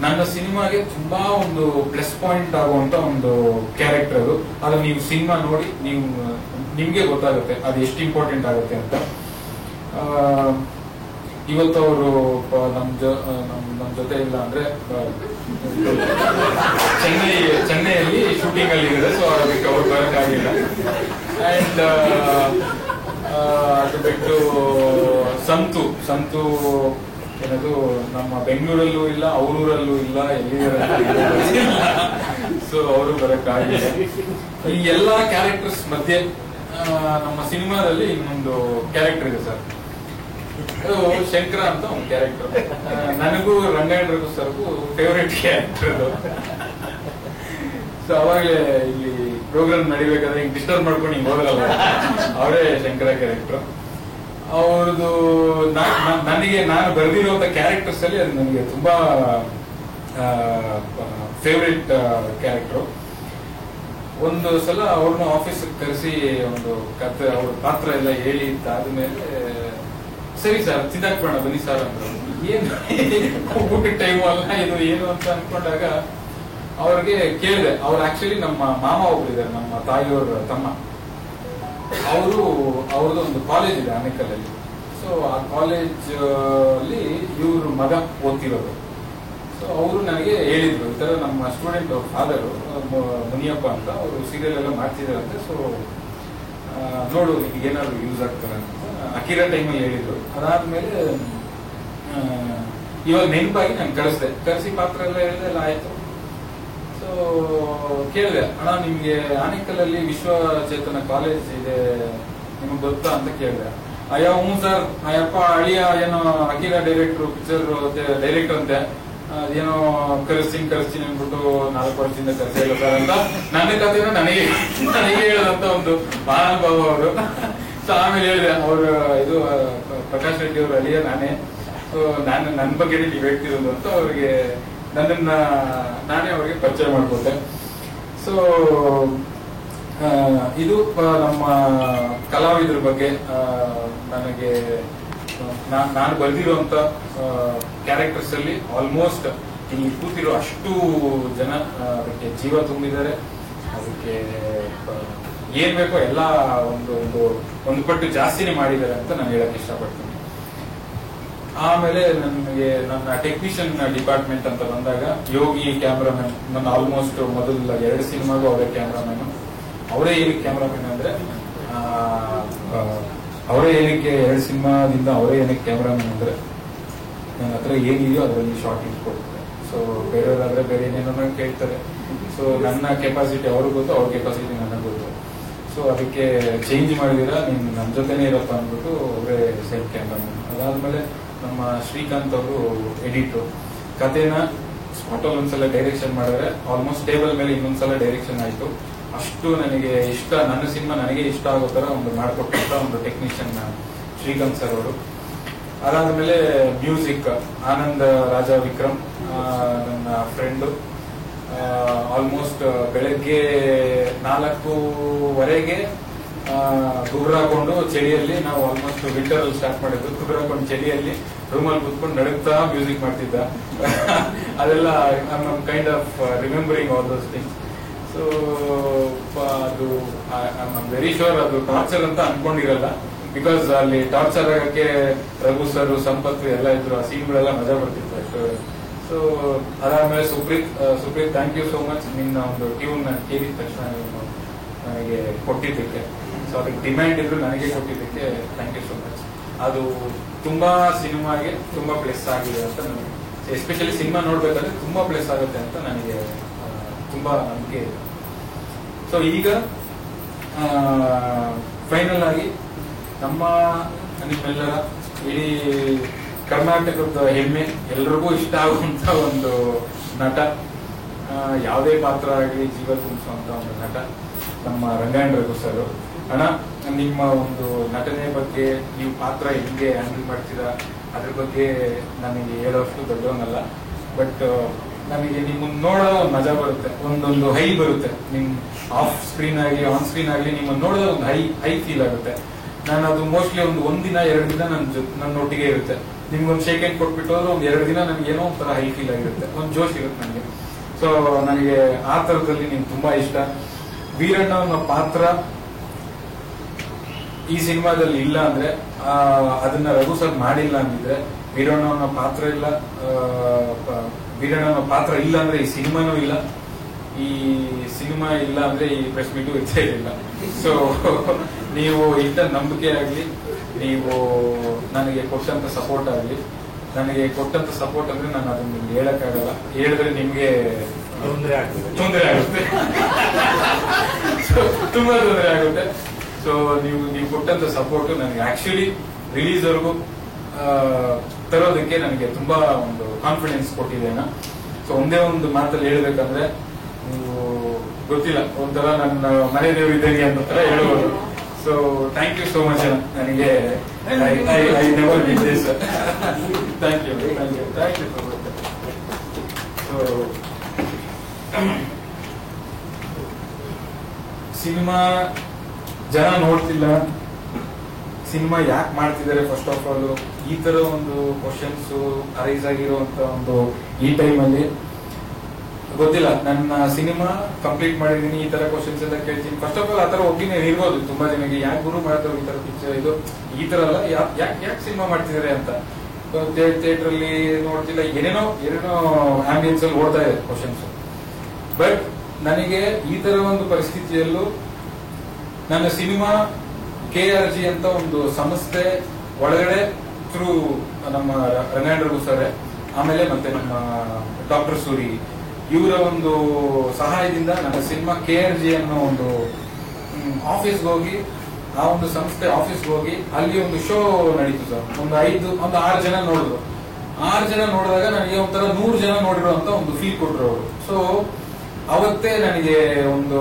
ನನ್ನ ಸಿನಿಮಾಗೆ ತುಂಬಾ ಒಂದು ಪ್ಲಸ್ ಪಾಯಿಂಟ್ ಆಗುವಂತ ಒಂದು ಕ್ಯಾರೆಕ್ಟರ್ ಅದು. ಅದು ನೀವು ಸಿನಿಮಾ ನೋಡಿ ನಿಮ್ಗೆ ಗೊತ್ತಾಗುತ್ತೆ ಅದು ಎಷ್ಟು ಇಂಪಾರ್ಟೆಂಟ್ ಆಗುತ್ತೆ ಅಂತ. ಇವತ್ತು ಅವರು ನಮ್ ಜೊತೆ ಇಲ್ಲ ಅಂದ್ರೆ ಚೆನ್ನೈಯಲ್ಲಿ ಶೂಟಿಂಗ್ ಅಲ್ಲಿ ಇದೆ, ಸೊ ಅದಕ್ಕೆ ಅವ್ರು ಬರೋಕ್ಕಾಗಿಲ್ಲ. ಅಂಡ್ ಅದು ಬಿಟ್ಟು ಸಂತು ಏನದು ನಮ್ಮ ಬೆಂಗಳೂರಲ್ಲೂ ಇಲ್ಲ, ಅವರೂರಲ್ಲೂ ಇಲ್ಲ, ಎಲ್ಲಿದ್ದಾರೆ ಸೊ ಅವರು ಬರೋಕ್ಕಾಗಿಲ್ಲ. ಈ ಎಲ್ಲಾ ಕ್ಯಾರೆಕ್ಟರ್ಸ್ ಮಧ್ಯೆ ನಮ್ಮ ಸಿನಿಮಾದಲ್ಲಿ ಇನ್ನೊಂದು ಕ್ಯಾರೆಕ್ಟರ್ ಇದೆ ಸರ್, ಅದು ಶಂಕರ ಅಂತ ಒಂದು ಕ್ಯಾರೆಕ್ಟರ್. ನನಗೂ ರಂಗಾಯಣ ಸರ್ಗೂ ಫೇವರೇಟ್ ಕ್ಯಾರೆಕ್ಟರ್ ಅದು. ಸೊ ಅವಾಗಲೇ ಇಲ್ಲಿ ಪ್ರೋಗ್ರಾಮ್ ನಡಿಬೇಕಾದ್ರೆ ಹಿಂಗ್ ಡಿಸ್ಟರ್ಬ್ ಮಾಡ್ಕೊಂಡು ಹಿಂಗ್ ಹೋಗಲ್ಲ, ಅವರೇ ಶಂಕರ ಕ್ಯಾರೆಕ್ಟರ್. ಅವ್ರದ್ದು ನಾನು ಬರೆದಿರುವಂತ ಕ್ಯಾರೆಕ್ಟರ್ಸ್ ಅಲ್ಲಿ ಅದು ನನಗೆ ತುಂಬಾ ಫೇವರೇಟ್ ಕ್ಯಾರೆಕ್ಟರ್. ಒಂದು ಸಲ ಅವ್ರನ್ನ ಆಫೀಸ್ ಕರೆಸಿ ಒಂದು ಕತೆ, ಅವ್ರ ಪಾತ್ರ ಎಲ್ಲ ಹೇಳಿ ಆದ್ಮೇಲೆ ಸರಿ ಸರ್ ತಿಂದಾಕ್ಬೇಡ ಬನ್ನಿ ಸರ್ ಅಂದ್ರು. ಏನು ಊಟದ ಟೈಮು ಅಲ್ಲ ಇದು ಏನು ಅಂತ ಅನ್ಕೊಂಡಾಗ ಅವ್ರಿಗೆ ಕೇಳಿದೆ. ಅವ್ರು ಆಕ್ಚುಲಿ ನಮ್ಮ ಮಾಮ ಒಬ್ಬರಿದ್ದಾರೆ, ನಮ್ಮ ತಾಯಿಯವ್ರ ತಮ್ಮ. ಅವ್ರದ್ದು ಒಂದು ಕಾಲೇಜ್ ಇದೆ ಆನೇಕಲ್ಲಲ್ಲಿ. ಸೊ ಆ ಕಾಲೇಜ್ ಅಲ್ಲಿ ಇವ್ರ ಮಗ ಓದ್ತಿರೋದು. ಸೊ ಅವರು ನನಗೆ ಹೇಳಿದ್ರು, ಈ ತರ ನಮ್ಮ ಸ್ಟೂಡೆಂಟ್ ಅವ್ರ ಫಾದರ್ ಮುನಿಯಪ್ಪ ಅಂತ, ಅವರು ಸೀರಿಯಲ್ ಎಲ್ಲ ಮಾಡ್ತಿದಾರಂತೆ, ಸೊ ನೋಡು ನಿಮ್ಗೆ ಏನಾದ್ರು ಯೂಸ್ ಆಗ್ತಾರೆ ಅಂತ ಅಕಿರಾ ಟೈಮಲ್ಲಿ ಹೇಳಿದ್ರು. ಅದಾದ್ಮೇಲೆ ಇವಾಗ ನೆನಪಾಗಿ ನಾನು ಕರೆಸಿ ಪಾತ್ರ ಎಲ್ಲ ಹೇಳಿದೆ, ಎಲ್ಲ ಆಯ್ತು. ಸೊ ಕೇಳಿದೆ, ಅಣ್ಣ ನಿಮ್ಗೆ ಆನೇಕಲ್ಲಲ್ಲಿ ವಿಶ್ವಚೇತನ ಕಾಲೇಜ್ ಇದೆ, ನಿಮ್ಗೆ ಗೊತ್ತಾ ಅಂತ ಕೇಳಿದೆ. ಅಯ್ಯೋ ಹ್ಞೂ ಸರ್, ಅಯ್ಯಪ್ಪ ಅಳಿಯ ಏನೋ ಅಕಿರಾ ಡೈರೆಕ್ಟ್ರು, ಪಿಕ್ಚರ್ ಡೈರೆಕ್ಟರ್ ಅಂತೆ, ಏನೋ ಕರೆಸ್ತೀನಿ ಅಂದ್ಬಿಟ್ಟು 4 ವರ್ಷದಿಂದ ಕರೆಸಿಲ್ಲ ಸರ್ ಅಂತ ನನ್ನ ಕಥೆನ ನನಗೆ ಹೇಳದಂತ ಒಂದು ಮಹಾನುಭಾವ ಅವರು. ಸೊ ಆಮೇಲೆ ಹೇಳಿದೆ, ಅವರು ಇದು ಪ್ರಕಾಶ್ ರೆಡ್ಡಿ ಅವರು ಅಳಿಯ ನಾನೇ, ಸೊ ನನ್ನ ಬಗ್ಗೆ ನೀವು ಹೇಳ್ತಿರೋದು ಅಂತ ಅವ್ರಿಗೆ ನಾನೇ ಅವ್ರಿಗೆ ಪರಿಚಯ ಮಾಡ್ಕೊಟ್ಟೆ. ಸೊ ಇದು ನಮ್ಮ ಕಲಾವಿದರ ಬಗ್ಗೆ ನನಗೆ ನಾನು ಬರೆದಿರುವಂತ ಕ್ಯಾರೆಕ್ಟರ್ಸ್ ಅಲ್ಲಿ ಆಲ್ಮೋಸ್ಟ್ ಇಲ್ಲಿ ಕೂತಿರೋ ಅಷ್ಟು ಜನ ಅದಕ್ಕೆ ಜೀವ ತುಂಬಿದ್ದಾರೆ. ಅದಕ್ಕೆ ಏನ್ ಬೇಕೋ ಎಲ್ಲ ಒಂದು ಪಟ್ಟು ಜಾಸ್ತಿನೇ ಮಾಡಿದ್ದಾರೆ ಅಂತ ನಾನು ಹೇಳಕ್ ಇಷ್ಟಪಡ್ತೀನಿ. ಆಮೇಲೆ ನನಗೆ ನನ್ನ ಟೆಕ್ನಿಷಿಯನ್ ಡಿಪಾರ್ಟ್ಮೆಂಟ್ ಅಂತ ಬಂದಾಗ ಯೋಗಿ ಕ್ಯಾಮ್ರಾಮನ್, ನನ್ನ ಆಲ್ಮೋಸ್ಟ್ ಮೊದಲ 2 ಸಿನಿಮಾಗೂ ಅವರೇ ಕ್ಯಾಮ್ರಾಮನ್. ಅವರೇ ಏನಕ್ಕೆ ಕ್ಯಾಮ್ರಾಮನ್ ಅಂದ್ರೆ ಅವರೇ ಏನಕ್ಕೆ 2 ಸಿನಿಮಾದಿಂದ ಅವರೇ ಏನಕ್ಕೆ ಕ್ಯಾಮ್ರಾಮನ್ ಅಂದ್ರೆ ನನ್ನ ಹತ್ರ ಏನಿದೆಯೋ ಅದರಲ್ಲಿ ಶಾರ್ಟ್ ಇಟ್ಕೊಡ್ತಾರೆ. ಸೊ ಬೇರೆಯವರಾದ್ರೆ ಬೇರೆ ಏನೇನೋ ಕೇಳ್ತಾರೆ. ಸೊ ನನ್ನ ಕೆಪಾಸಿಟಿ ಅವ್ರಿಗೆ ಗೊತ್ತು, ಅವ್ರ ಕೆಪಾಸಿಟಿ ನನಗೆ ಗೊತ್ತು. ಸೊ ಅದಕ್ಕೆ ಚೇಂಜ್ ಮಾಡಿದಿರ ನೀನು ನನ್ನ ಜೊತೆನೇ ಇರಪ್ಪ ಅಂದ್ಬಿಟ್ಟು ಅವರೇ ಸೆಲ್ಫ್ ಕ್ಯಾಮ್ರಾಮನ್. ಅದಾದ್ಮೇಲೆ ನಮ್ಮ ಶ್ರೀಕಾಂತ್ ಅವರು ಎಡಿಟರ್. ಕಥೆನ ಸ್ಪಾಟಲ್ಲಿ ಒಂದ್ಸಲ ಡೈರೆಕ್ಷನ್ ಮಾಡಿದ್ರೆ ಆಲ್ಮೋಸ್ಟ್ ಟೇಬಲ್ ಮೇಲೆ ಇನ್ನೊಂದ್ಸಲ ಡೈರೆಕ್ಷನ್ ಆಯ್ತು. ಅಷ್ಟು ನನಗೆ ಇಷ್ಟ, ನನ್ನ ಸಿನಿಮಾ ನನಗೆ ಇಷ್ಟ ಆಗೋ ತರ ಒಂದು ಮಾಡಿಕೊಟ್ಟಂತ ಒಂದು ಟೆಕ್ನಿಷಿಯನ್ ಶ್ರೀಕಾಂತ್ ಸರ್ ಅವರು. ಅದಾದ್ಮೇಲೆ ಮ್ಯೂಸಿಕ್ ಆನಂದ್ ರಾಜಾ ವಿಕ್ರಮ್, ನನ್ನ ಫ್ರೆಂಡು. ಆಲ್ಮೋಸ್ಟ್ ಬೆಳಗ್ಗೆ 4:15 ಗುಗ್ರಾಕೊಂಡು ಚಳಿಯಲ್ಲಿ, ನಾವು ಆಲ್ಮೋಸ್ಟ್ ವಿಂಟರ್ ಅಲ್ಲಿ ಸ್ಟಾರ್ಟ್ ಮಾಡಿದ್ದು, ಗುಗ್ರಾಕೊಂಡು ಚಳಿಯಲ್ಲಿ ರೂಮಲ್ಲಿ ಕುತ್ಕೊಂಡು ನಡುತ್ತಾ ಮ್ಯೂಸಿಕ್ ಮಾಡ್ತಿದ್ದ. ಅದೆಲ್ಲ kind of remembering all those things. So ಅದು ವೆರಿ ಶೋರ್ ಅದು ಟಾರ್ಚರ್ ಅಂತ ಅನ್ಕೊಂಡಿರಲ್ಲ, ಬಿಕಾಸ್ ಅಲ್ಲಿ ಟಾರ್ಚರ್ ಆಗಕ್ಕೆ ರಘು ಸರ್, ಸಂಪತ್ ಎಲ್ಲ ಇದ್ರು, ಆ ಸೀನ್ಗಳೆಲ್ಲ ಮಜಾ ಬರ್ತಿತ್ತು ಅಷ್ಟು. ಸೊ ಅದಾದ್ಮೇಲೆ Supreeth thank you so much. ನಿನ್ನ ಒಂದು ಟ್ಯೂನ್ ನಾನು ಕೇಳಿದ ತಕ್ಷಣ ನನಗೆ ಕೊಟ್ಟಿದ್ದಕ್ಕೆ, ಸೊ ಅದಕ್ಕೆ ಡಿಮ್ಯಾಂಡ್ ಇದ್ರು ನನಗೆ ಕೊಟ್ಟಿದ್ದಕ್ಕೆ ಥ್ಯಾಂಕ್ ಯು ಸೋ ಮಚ್. ಅದು ತುಂಬಾ ಸಿನಿಮಾಗೆ ತುಂಬಾ ಪ್ಲಸ್ ಆಗಿದೆ ಅಂತ ನನಗೆ, ಎಸ್ಪೆಷಲಿ ಸಿನಿಮಾ ನೋಡ್ಬೇಕಾದ್ರೆ ತುಂಬಾ ಪ್ಲಸ್ ಆಗುತ್ತೆ ಅಂತ ನನಗೆ ತುಂಬಾ ನಂಬಿಕೆ ಇದೆ. ಸೊ ಈಗ ಫೈನಲ್ ಆಗಿ ನಿಮ್ಮೆಲ್ಲರ ಇಡೀ ಕರ್ನಾಟಕದ ಹೆಮ್ಮೆ, ಎಲ್ರಿಗೂ ಇಷ್ಟ ಆಗುವಂತ ಒಂದು ನಟ, ಯಾವುದೇ ಪಾತ್ರ ಆಗಲಿ ಜೀವ ತುಂಬಿಸುವಂತ ಒಂದು ನಟ ನಮ್ಮ ರಂಗಾಯಣ ರಘು ಸರ್. ಅಣ್ಣ, ನಿಮ್ಮ ಒಂದು ನಟನೆ ಬಗ್ಗೆ, ನೀವು ಪಾತ್ರ ಹೆಂಗೆ ಹ್ಯಾಂಡಲ್ ಮಾಡ್ತೀರಾ ಅದ್ರ ಬಗ್ಗೆ ನನಗೆ ಹೇಳೋಷ್ಟು ದೊಡ್ಡವನಲ್ಲ. ಬಟ್ ನನಗೆ ನಿಮ್ಮನ್ನ ನೋಡೋ ಮಜಾ ಬರುತ್ತೆ, ಒಂದೊಂದು ಹೈ ಬರುತ್ತೆ. ನಿಮ್ ಆಫ್ ಸ್ಕ್ರೀನ್ ಆಗಲಿ ಆನ್ ಸ್ಕ್ರೀನ್ ಆಗಲಿ ನಿಮ್ಮನ್ನ ನೋಡೋ ಒಂದು ಹೈ ಫೀಲ್ ಆಗುತ್ತೆ. ನಾನು ಅದು ಮೋಸ್ಟ್ಲಿ ಒಂದು ದಿನ 2 ದಿನ ನನ್ನೊಟ್ಟಿಗೆ ಇರುತ್ತೆ. ನಿಮ್ಗೊಂದು ಶೇಕ್ ಹ್ಯಾಂಡ್ ಕೊಟ್ಬಿಟ್ಟು ಹೋದ್ರೆ ಒಂದು 2 ದಿನ ನನಗೆ ಏನೋ ಒಂಥರ ಹೈ ಫೀಲ್ ಆಗಿರುತ್ತೆ, ಒಂದು ಜೋಶ್ ಇರುತ್ತೆ ನನಗೆ. ಸೊ ನನಗೆ ಆ ತರದಲ್ಲಿ ನಿಮ್ಗೆ ತುಂಬಾ ಇಷ್ಟ. ವೀರಣ್ಣ ಅನ್ನೋ ಪಾತ್ರ ಈ ಸಿನಿಮಾದಲ್ಲಿ ಇಲ್ಲ ಅಂದ್ರೆ, ಅದನ್ನ ರಘು ಸರ್ ಮಾಡಿಲ್ಲ ಅಂದಿದ್ರೆ ವೀರಣ್ಣ ಅನ್ನೋ ಪಾತ್ರ ಇಲ್ಲ. ವೀರಣ್ಣ ಅನ್ನೋ ಪಾತ್ರ ಇಲ್ಲ ಅಂದ್ರೆ ಈ ಸಿನಿಮಾನೂ ಇಲ್ಲ, ಈ ಸಿನಿಮಾ ಇಲ್ಲ ಅಂದ್ರೆ ಈ ಪ್ರೆಸ್ ಮೀಟು ಇದ್ದೇ ಇಲ್ಲ. ಸೊ ನೀವು ಇಟ್ಟ ನಂಬಿಕೆ ಆಗ್ಲಿ, ನೀವು ನನಗೆ ಕೊಟ್ಟಂತ ಸಪೋರ್ಟ್ ಆಗಲಿ, ನನಗೆ ಕೊಟ್ಟಂತ ಸಪೋರ್ಟ್ ಅಂದ್ರೆ ನಾನು ಅದನ್ನ ನಿಮ್ಗೆ ಹೇಳಕ್ಕಾಗಲ್ಲ. ಹೇಳಿದ್ರೆ ನಿಮ್ಗೆ ತೊಂದರೆ ಆಗುತ್ತೆ, ತುಂಬಾ ತೊಂದರೆ ಆಗುತ್ತೆ. ಸೊ ನೀವು ಕೊಟ್ಟಂತ ಸಪೋರ್ಟ್ ನನಗೆ ಆಕ್ಚುಲಿ ರಿಲೀಸ್ ವರೆಗೂ ತರೋದಕ್ಕೆ ನನಗೆ ತುಂಬಾ ಒಂದು ಕಾನ್ಫಿಡೆನ್ಸ್ ಕೊಟ್ಟಿದ್ದೇನೆ. ಸೊ ಒಂದೇ ಒಂದು ಮಾತಲ್ಲಿ ಹೇಳ್ಬೇಕಂದ್ರೆ, ನೀವು ಗೊತ್ತಿಲ್ಲ, ಒಂಥರ ನನ್ನ ಮನೆ ದೇವರು ಇದ್ದೇನೆ ಅಂತ ತರ ಹೇಳ್ಬೋದು. So thank you so much. ನನಗೆ I never did this. Thank you so much. So cinema ಜನ ನೋಡ್ತಿಲ್ಲ, ಸಿನಿಮಾ ಯಾಕೆ ಮಾಡ್ತಿದ್ದಾರೆ, ಫಸ್ಟ್ ಆಫ್ ಆಲ್ ಈ ತರ ಒಂದು ಕ್ವಶನ್ಸ್ ಅರೈಸ್ ಆಗಿರುವಂತ ಒಂದು ಈ ಟೈಮಲ್ಲಿ ಗೊತ್ತಿಲ್ಲ. ನನ್ನ ಸಿನಿಮಾ ಕಂಪ್ಲೀಟ್ ಮಾಡಿದೀನಿ, ಈ ತರ ಕ್ವಶನ್ಸ್ ಎಲ್ಲ ಕೇಳ್ತೀನಿ. ಫಸ್ಟ್ ಆಫ್ ಆಲ್ ಆತರ ಒಪಿನಿಯನ್ ಇರ್ಬೋದು ತುಂಬಾ ಜನಕ್ಕೆ, ಯಾಕೆ ಗುರು ಮಾಡ್ತಾರೆ ಈ ತರ ಪಿಕ್ಚರ್, ಇದು ಈ ತರ ಅಲ್ಲ, ಯಾಕೆ ಸಿನಿಮಾ ಮಾಡ್ತಿದ್ದಾರೆ ಅಂತ. ಥಿಯೇಟರ್ ಅಲ್ಲಿ ನೋಡ್ತಿಲ್ಲ, ಏನೇನೋ ಆಂಬಿಯನ್ಸ್ ಅಲ್ಲಿ ಓಡ್ತಾ ಇದೆ ಕ್ವಶನ್ಸ್. ಬಟ್ ನನಗೆ ಈ ತರ ಒಂದು ಪರಿಸ್ಥಿತಿಯಲ್ಲೂ ನನ್ನ ಸಿನಿಮಾ KRG ಅಂತ ಒಂದು ಸಂಸ್ಥೆ ಒಳಗಡೆ ಥ್ರೂ ನಮ್ಮ ರಂಗಾಯಣ ರಘು ಸರ್, ಆಮೇಲೆ ಮತ್ತೆ ನಮ್ಮ ಡಾಕ್ಟರ್ ಸೂರಿ, ಇವರ ಒಂದು ಸಹಾಯದಿಂದ ನನ್ನ ಸಿನಿಮಾ KRG ಅನ್ನೋ ಒಂದು ಆಫೀಸ್ಗೆ ಹೋಗಿ, ಆ ಒಂದು ಸಂಸ್ಥೆ ಆಫೀಸ್ಗೆ ಹೋಗಿ ಅಲ್ಲಿ ಒಂದು ಶೋ ನಡೀತು ಸರ್. ಒಂದು 6 ಜನ ನೋಡಿದ್ರು. 6 ಜನ ನೋಡಿದಾಗ ನನಗೆ ಒಂಥರ 100 ಜನ ನೋಡಿರೋ ಅಂತ ಒಂದು ಫೀಲ್ ಕೊಟ್ರು ಅವರು. ಸೊ ಅವತ್ತೇ ನನಗೆ ಒಂದು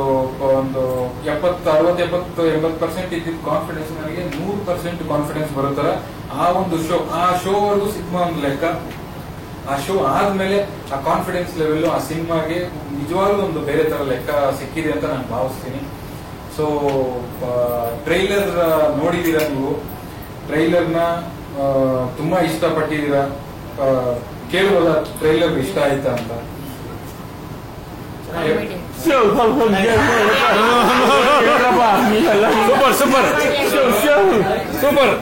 70-80% ಇದ್ದಿದ್ದ ಕಾನ್ಫಿಡೆನ್ಸ್ ನನಗೆ 100% ಕಾನ್ಫಿಡೆನ್ಸ್ ಬರೋ ತರ ಆ ಒಂದು ಶೋವರೆಗೂ ಸಿನಿಮಾ ಒಂದು ಲೆಕ್ಕ. ಆ ಶೋ ಆದ್ಮೇಲೆ ಆ ಕಾನ್ಫಿಡೆನ್ಸ್ ಲೆವೆಲ್ ಆ ಸಿನಿಮಾಗೆ ನಿಜವಾಗ್ಲೂ ಒಂದು ಬೇರೆ ತರ ಲೆಕ್ಕ ಸಿಕ್ಕಿದೆ ಅಂತ ನಾನು ಭಾವಿಸ್ತೀನಿ. ಸೊ ಟ್ರೈಲರ್ ನೋಡಿದೀರಾ ನೀವು, ಟ್ರೈಲರ್ನ ತುಂಬಾ ಇಷ್ಟಪಟ್ಟಿದ್ದೀರಾ. ಕೇಳ್ಬೋದ ಟ್ರೈಲರ್ ಇಷ್ಟ ಆಯ್ತಾ ಅಂತ? Super super super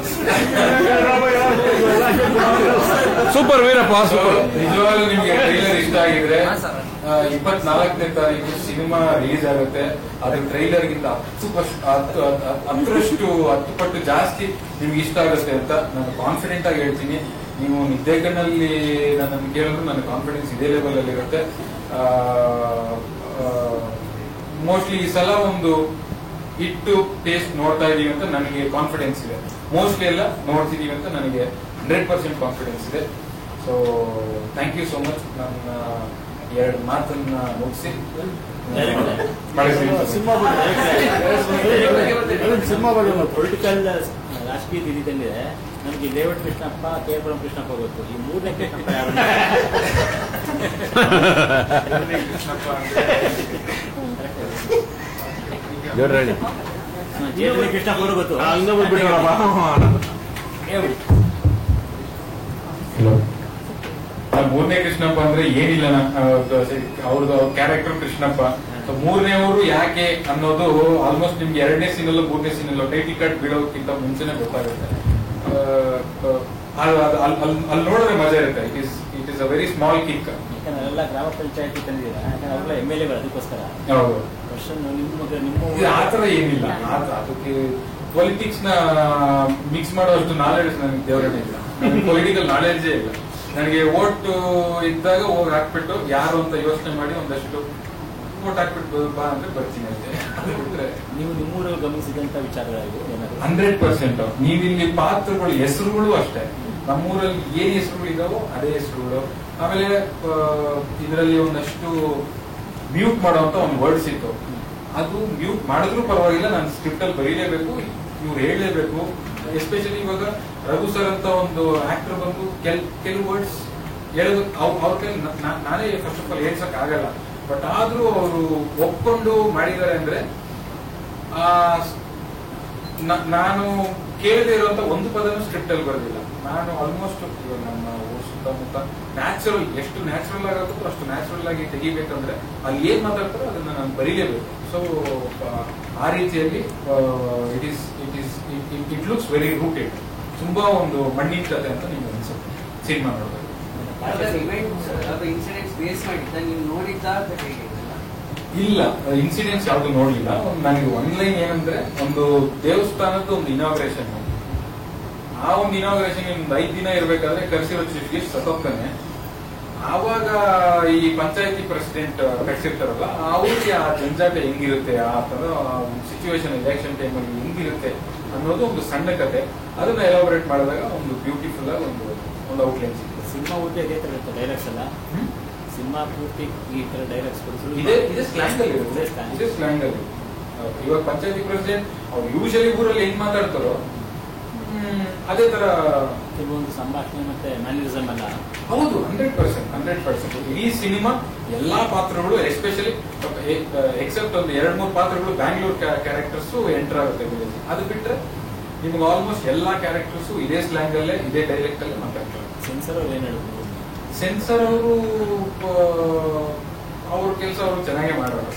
super Veerappa super. ನಿಜವಾಗ್ಲೂ ನಿಮ್ಗೆ ಟ್ರೈಲರ್ ಇಷ್ಟ ಆಗಿದ್ರೆ 24ನೇ ತಾರೀಕು ಸಿನಿಮಾ ರಿಲೀಸ್ ಆಗುತ್ತೆ. ಅದು ಟ್ರೈಲರ್ ಗಿಂತ 10 ಪಟ್ಟು ಜಾಸ್ತಿ ನಿಮ್ಗೆ ಇಷ್ಟ ಆಗುತ್ತೆ ಅಂತ ನಾನು ಕಾನ್ಫಿಡೆಂಟ್ ಆಗಿ ಹೇಳ್ತೀನಿ. ನೀವು ನಿದ್ದೆ ಕಣ್ಣಲ್ಲಿ ನನ್ನನ್ನು ಕೇಳಿದ್ರು ನನ್ನ ಕಾನ್ಫಿಡೆನ್ಸ್ ಇದೇ ಲೆವೆಲ್ ಅಲ್ಲಿ ಇರುತ್ತೆ. ಮೋಸ್ಟ್ಲಿ ಈ ಸಲ ಒಂದು ಇಟ್ಟು ಟೇಸ್ಟ್ ನೋಡ್ತಾ ಇದೀವಿ ಅಂತ ನನಗೆ ಕಾನ್ಫಿಡೆನ್ಸ್ ಇದೆ. ಮೋಸ್ಟ್ಲಿ ಎಲ್ಲ ನೋಡ್ತಿದೀವಿ ಅಂತ ನನಗೆ 100% ಕಾನ್ಫಿಡೆನ್ಸ್ ಇದೆ. So thank you so much. ನನ್ನ 2 ಮಾತನ್ನ ಮುಗಿಸಿ ಸಿನಿಮಾ ಬಗ್ಗೆ ಪೊಲಿಟಿಕಲ್ ರಾಜಕೀಯ ರೀತಿಯಲ್ಲಿದೆ. ನಮಗೆ ಲೇವಟ್ ಕೃಷ್ಣಪ್ಪ, ಕೇಪುರಂ ಕೃಷ್ಣಪ್ಪ ಗೊತ್ತು. ಈ 3ನೇ ಕೃಷ್ಣಪ್ಪ ಯಾರು? ಕೃಷ್ಣಪ್ಪ ಅವರು ಗೊತ್ತು. ಮೂರನೇ ಕೃಷ್ಣಪ್ಪ ಅಂದ್ರೆ ಏನಿಲ್ಲ, ಅವ್ರದ್ದು ಕ್ಯಾರೆಕ್ಟರ್ ಕೃಷ್ಣಪ್ಪ. ಮೂರನೇವರು ಯಾಕೆ ಅನ್ನೋದು ಆಲ್ಮೋಸ್ಟ್ ನಿಮ್ಗೆ 2ನೇ ಸೀನಲ್ಲೂ 3ನೇ ಸೀನಲ್ಲೂ ಟೈಟಿಲ್ ಕಾರ್ಡ್ ಬೀಳೋಕ್ಕಿಂತ ಮುಂಚೆನೆ ಗೊತ್ತಾಗುತ್ತೆ. ಅಲ್ಲಿ ನೋಡಿದ್ರೆ ಮಜಾ ಇರುತ್ತೆ. It is a very small kick. ಯಾಕಂದ್ರೆ ಎಲ್ಲ ಗ್ರಾಮ ಪಂಚಾಯತಿ ತಂದಿದ್ದೀರಾ, ಯಾಕಂದ್ರೆ ಅವರೆಲ್ಲ MLA ಅದಕ್ಕೋಸ್ಕರ. ಹೌದು, ನಿಮ್ಮ ಆತರ ಏನಿಲ್ಲ. ಅದಕ್ಕೆ ಪೊಲಿಟಿಕ್ಸ್ ನ ಮಿಕ್ಸ್ ಮಾಡೋಷ್ಟು ನಾಲೆಡ್ಜ್ ನನಗೆ ದೇವರೇ ಇಲ್ಲ. ಪೊಲಿಟಿಕಲ್ ನಾಲೆಡ್ಜೇ ಇಲ್ಲ ನನಗೆ. ವೋಟ್ ಇದ್ದಾಗ ಹೋಗಿ ಹಾಕ್ಬಿಟ್ಟು ಯಾರು ಅಂತ ಯೋಚನೆ ಮಾಡಿ ಒಂದಷ್ಟು ವೋಟ್ ಹಾಕ್ಬಿಟ್ಟು ಬಾ ಅಂದ್ರೆ ಬರ್ತೀನಿ ಅಂತೆ. ನೀವು ನಿಮ್ಮೂರಲ್ಲಿ ಗಮನಿಸಿದಂತ ವಿಚಾರಗಳಿವೆ 100%. ನೀವಿಲ್ಲಿ ಪಾತ್ರಗಳು ಹೆಸರುಗಳು ಅಷ್ಟೇ. ನಮ್ಮೂರಲ್ಲಿ ಏನ್ ಹೆಸರುಗಳು ಇದಾವೋ ಅದೇ ಹೆಸರುಗಳು. ಆಮೇಲೆ ಇದರಲ್ಲಿ ಒಂದಷ್ಟು ಮ್ಯೂಟ್ ಮಾಡುವಂತ ಒಂದು ವರ್ಡ್ಸ್ ಇತ್ತು. ಅದು ಮ್ಯೂಟ್ ಮಾಡಿದ್ರು ಪರವಾಗಿಲ್ಲ, ನಾನು ಸ್ಕ್ರಿಪ್ಟ್ ಅಲ್ಲಿ ಬರೀಲೇಬೇಕು, ಇವ್ರು ಹೇಳಲೇಬೇಕು. ಎಸ್ಪೆಷಲಿ ಇವಾಗ ರಘು ಸರ್ ಅಂತ ಒಂದು ಆಕ್ಟರ್ ಬಂದು ಕೆಲವು ವರ್ಡ್ಸ್ ಹೇಳೋದು ಅವ್ರ ಕೈ ನಾನೇ ಫಸ್ಟ್ ಆಫ್ ಆಲ್ ಹೇಳ್ಸಕ್ ಆಗಲ್ಲ. ಬಟ್ ಆದ್ರೂ ಅವರು ಒಪ್ಕೊಂಡು ಮಾಡಿದ್ದಾರೆ ಅಂದ್ರೆ ನಾನು ಕೇಳದೆ ಇರುವಂತ ಒಂದು ಪದನೂ ಸ್ಕ್ರಿಪ್ಟ್ ಅಲ್ಲಿ ಬರೋದಿಲ್ಲ. ನಾನು ಆಲ್ಮೋಸ್ಟ್ ನಮ್ಮ ಸುತ್ತಮುತ್ತ ನ್ಯಾಚುರಲ್, ಎಷ್ಟು ನ್ಯಾಚುರಲ್ ಆಗುತ್ತೋ ಅಷ್ಟು ನ್ಯಾಚುರಲ್ ಆಗಿ ತೆಗಿಬೇಕಂದ್ರೆ ಅಲ್ಲಿ ಏನ್ ಮಾತಾಡ್ತಾರೋ ಅದನ್ನ ನಾನು ಬರೀಲೇಬೇಕು. ಸೊ ಆ ರೀತಿಯಲ್ಲಿ ಇಟ್ ಲುಕ್ಸ್ ವೆರಿ ರೂಟೆಡ್. ತುಂಬಾ ಒಂದು ಮಣ್ಣಿನ ಕತೆ ಅಂತ ನಿಮ್ಗೆ ಅನ್ಸುತ್ತೆ ಸಿನಿಮಾ ನೋಡಿದ್ರೆ. ಇಲ್ಲ, ಇನ್ಸಿಡೆಂಟ್ಸ್ ಯಾವ್ದು ನೋಡ್ಲಿಲ್ಲ. ನನಗೆ ಲೈನ್ ಏನಂದ್ರೆ, ಒಂದು ದೇವಸ್ಥಾನದ ಒಂದು ಇನಾಗ್ರೇಷನ್. ಆ ಒಂದು ಇನಾಗ್ರೇಷನ್ ಒಂದು 5 ದಿನ ಇರ್ಬೇಕಾದ್ರೆ ಕರೆಸಿರೋ ಚೀಫ್ ಗೆಸ್ಟ್ ಸತ್ತೋಗ್ತಾನೆ. ಆವಾಗ ಈ ಪಂಚಾಯತಿ ಪ್ರೆಸಿಡೆಂಟ್ ಕಟ್ಸಿರ್ತಾರಲ್ಲ, ಅವ್ರಿಗೆ ಆ ಜಂಜಾಟ ಹೆಂಗಿರುತ್ತೆ, ಆ ತರ ಸಿಚುವೇಶನ್ ಎಲೆಕ್ಷನ್ ಟೈಮಲ್ಲಿ ಹೆಂಗಿರುತ್ತೆ ಅನ್ನೋದು ಒಂದು ಸಣ್ಣ ಕತೆ. ಅದನ್ನ ಎಲಾಬರೇಟ್ ಮಾಡಿದಾಗ ಒಂದು ಬ್ಯೂಟಿಫುಲ್ ಆಗಿ ಒಂದು ಔಟ್ಲೈನ್ ಸಿಗುತ್ತೆ. ಸಿನಿಮಾ ಓದಿ ಇದೇ ತರ ಇರುತ್ತೆ ಡೈರೆಕ್ಟ್ಸ್ ಎಲ್ಲ. ಸಿನಿಮಾ ಪೂರ್ತಿ ಈ ತರ ಡೈರೆಕ್ಟ್ಸ್ ಇದೇ ಸ್ಲ್ಯಾಂಗ್ ಅಲ್ಲಿ ಇರುತ್ತೆ. ಸ್ಲ್ಯಾಂಗ್ ಅಲ್ಲಿ ಇವಾಗ ಪಂಚಾಯತಿ ಪ್ರೆಸಿಡೆಂಟ್ ಅವ್ರು ಯೂಶಲಿ ಊರಲ್ಲಿ ಹೆಂಗ್ ಮಾತಾಡ್ತಾರೋ ಅದೇ ತರ ಕೆಲವೊಂದು ಸಂಭಾಷಣೆ ಮತ್ತೆ ಮ್ಯಾನರಿಸಮ್ ಎಲ್ಲ. ಹೌದು, 100%. ಈ ಸಿನಿಮಾ ಎಲ್ಲಾ ಪಾತ್ರಗಳು ಎಸ್ಪೆಷಲಿ ಎಕ್ಸೆಪ್ಟ್ ಒಂದು 2-3 ಪಾತ್ರಗಳು ಬ್ಯಾಂಗ್ಳೂರ್ ಕ್ಯಾರೆಕ್ಟರ್ಸ್ ಎಂಟರ್ ಆಗುತ್ತೆ. ಅದು ಬಿಟ್ರೆ ನಿಮ್ಗೆ ಆಲ್ಮೋಸ್ಟ್ ಎಲ್ಲಾ ಕ್ಯಾರೆಕ್ಟರ್ಸ್ ಇದೇ ಸ್ಲ್ಯಾಂಗ್ ಅಲ್ಲೇ ಇದೇ ಡೈರೆಕ್ಟ್ ಅಲ್ಲೇ ಮಾತಾಡ್ತಾರೆ. ಸೆನ್ಸರ್ ಅವ್ರು ಏನ್ ಹೇಳ್ಬೋದು? ಸೆನ್ಸರ್ ಅವರು ಅವ್ರ ಕೆಲಸ ಅವ್ರು ಚೆನ್ನಾಗೇ ಮಾಡೋರು.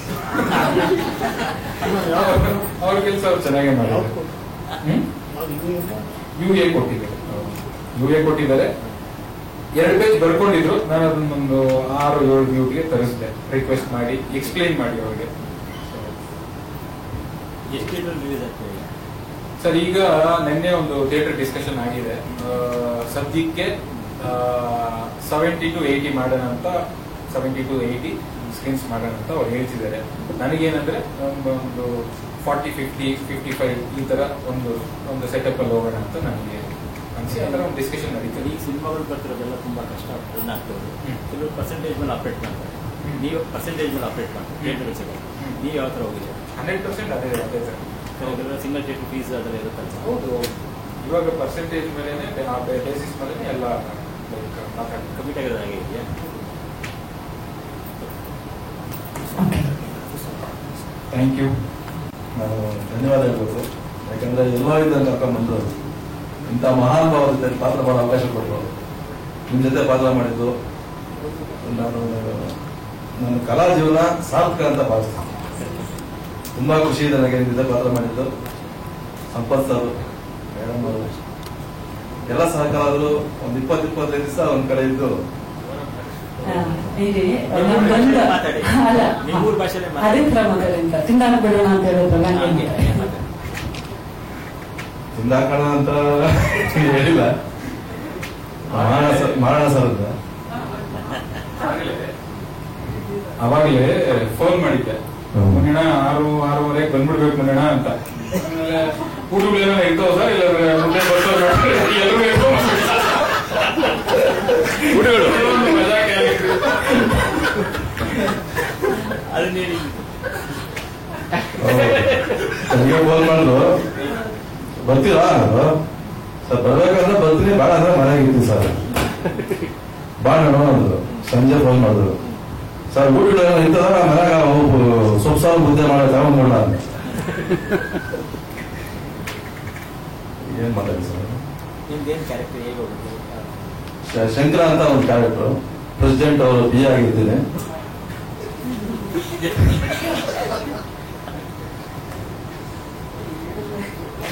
ಅವ್ರ ಕೆಲಸ ಅವ್ರು ಚೆನ್ನಾಗೇ ಮಾಡೋರು. UA ಕೊಟ್ಟಿದ್ದಾರೆ. 2 ಪೇಜ್ ಬರ್ಕೊಂಡಿದ್ರು. ನಾನು ಅದನ್ನೊಂದು 6-7 ಮ್ಯೂಟ್ಗೆ ತರಿಸಿದೆ, ರಿಕ್ವೆಸ್ಟ್ ಮಾಡಿ ಎಕ್ಸ್ಪ್ಲೈನ್ ಮಾಡಿ ಅವ್ರಿಗೆ. ಸರ್ ಈಗ ನಿನ್ನೆ ಒಂದು ಥಿಯೇಟರ್ ಡಿಸ್ಕಷನ್ ಆಗಿದೆ. ಸದ್ಯಕ್ಕೆ 70 to 80 ಮಾಡೋಣ ಅಂತ, 70 to 80 ಸ್ಕ್ರೀನ್ಸ್ ಮಾಡೋಣ ಅಂತ ಅವ್ರು ಹೇಳ್ತಿದ್ದಾರೆ. ನನಗೇನಂದ್ರೆ ಒಂದು 40-50-55 ಈ ತರ ಒಂದು ಸೆಟಪ್ ಅಲ್ಲಿ ಹೋಗೋಣ ಅಂತ ನನಗೆ ಅನ್ಸಿ ಅದರ ಒಂದು ಡಿಸ್ಕಷನ್ ನಡೀತದೆ. ಈ ಸಿನಿಮಾಗಳು ಬರ್ತಿರೋದೆಲ್ಲ ತುಂಬಾ ಕಷ್ಟ ರನ್ ಆಗ್ತದೆ. ಕೆಲವರು ಪರ್ಸೆಂಟೇಜ್ ಮೇಲೆ ಅಪ್ಡೇಟ್ ಮಾಡ್ತಾರೆ, ನೀವು ಪರ್ಸೆಂಟೇಜ್ ಮೇಲೆ ಅಪ್ಡೇಟ್ ಮಾಡ್ತೀವಿ. ನೀವು ಯಾವ ತರ ಹೋಗಿದ್ದೀರಾ? 100% ಅದೇ ತರ. ಸಿಂಗಲ್ ಥಿಯೇಟರ್ ಫೀಸ್ ಅದೆಲ್ಲ ಇರುತ್ತಲ್ಲ. ಹೌದು, ಇವಾಗ ಪರ್ಸೆಂಟೇಜ್ ಮೇಲೆ ಆ ಬೇಸಿಸ್ ಮೇಲೆ ಎಲ್ಲ ಕಮಿಟ್ ಆಗೋದು ಹಾಗೆ ಇದೆಯಾ? Thank you. ನಾನು ಧನ್ಯವಾದ ಹೇಳ್ಬೇಕು. ಯಾಕಂದ್ರೆ ಎಲ್ಲೋ ಇದ್ದಂಗೆ ಕರ್ಕೊಂಡ್ಬಂದು ಇಂಥ ಮಹಾನ್ ಭಾವದ ಜೊತೆ ಪಾತ್ರ ಮಾಡೋ ಅವಕಾಶ ಕೊಟ್ಟರು. ನಿಮ್ಮ ಜೊತೆ ಪಾತ್ರ ಮಾಡಿದ್ದು ನನ್ನ ಕಲಾ ಜೀವನ ಸಾರ್ಥಕ ಅಂತ ಭಾವಿಸ್ತೀನಿ. ತುಂಬಾ ಖುಷಿ ಇದೆ ನನಗೆ ನಿಮ್ಮ ಜೊತೆ ಪಾತ್ರ ಮಾಡಿದ್ದು. ಸಂಪತ್ ಸರ್, ಮೇಡಮ್ ಅವರು, ಎಲ್ಲ ಸಹಕಾರರು ಒಂದು 20-25 ದಿವಸ ಒಂದ್ ಕಡೆ ಇದ್ದು ಮಾತಾಡಿ. ನಿಮ್ಮೂರ್ ಭಾಷೆಲೆ ಅದೇ ಕ್ರಮಗಳಿಂದ ತಿಂದಾಕ ಬಿಡೋಣ ಅಂತ ಹೇಳಿದ್ರಲ್ಲ. ತಿಂದಾಕೋಣ ಅಂತ ಹೇಳಿಲ್ಲ. ಮಾಡೋಣ ಸರ್ ಅಂತ ಅವಾಗಲೇ ಫೋನ್ ಮಾಡಿದ್ದೆ, ಮುನ್ನಣ 6-6:30 ಬಂದ್ಬಿಡ್ಬೇಕು ಮುನ್ನಣ ಅಂತ. ಊಟಗಳೇನೋ ಇರ್ತಾವ ಸರ್, ಇಲ್ಲ ಮುಂದೆ ಊಟಗಳು ಫೋನ್ ಮಾಡಿದ್ರು, ಬರ್ತೀರಾ ಸರ್? ಬರ್ಬೇಕಂದ್ರೆ ಬರ್ತೀನಿ, ಬಾಳ ಅಂದ್ರೆ ಮನೆಗೆ ಇರ್ತೀನಿ ಸರ್, ಬಾಳ ನೋಡಿದ್ರು. ಸಂಜೆ ಫೋನ್ ಮಾಡಿದ್ರು, ಸರ್ ಊಟಗಳು ಇಂತದ ಮನೆಯಾಗ ಸೊಪ್ಪು ಸಾರು ಮುದ್ದೆ ಮಾಡೋ ತಗೊಂಡ್ ನೋಡ. ಏನ್ ಮಾತಾಡಿ ಸರ್? ನಿಮ್ದೇನ್ ಕ್ಯಾರೆಕ್ಟರ್ ಹೇಗೆ ಹೋಗುತ್ತೆ? ಶಂಕರ ಅಂತ ಒಂದು ಕ್ಯಾರೆಕ್ಟರ್, ಪ್ರೆಸಿಡೆಂಟ್ ಅವರು BA ಆಗಿರ್ತೀನಿ.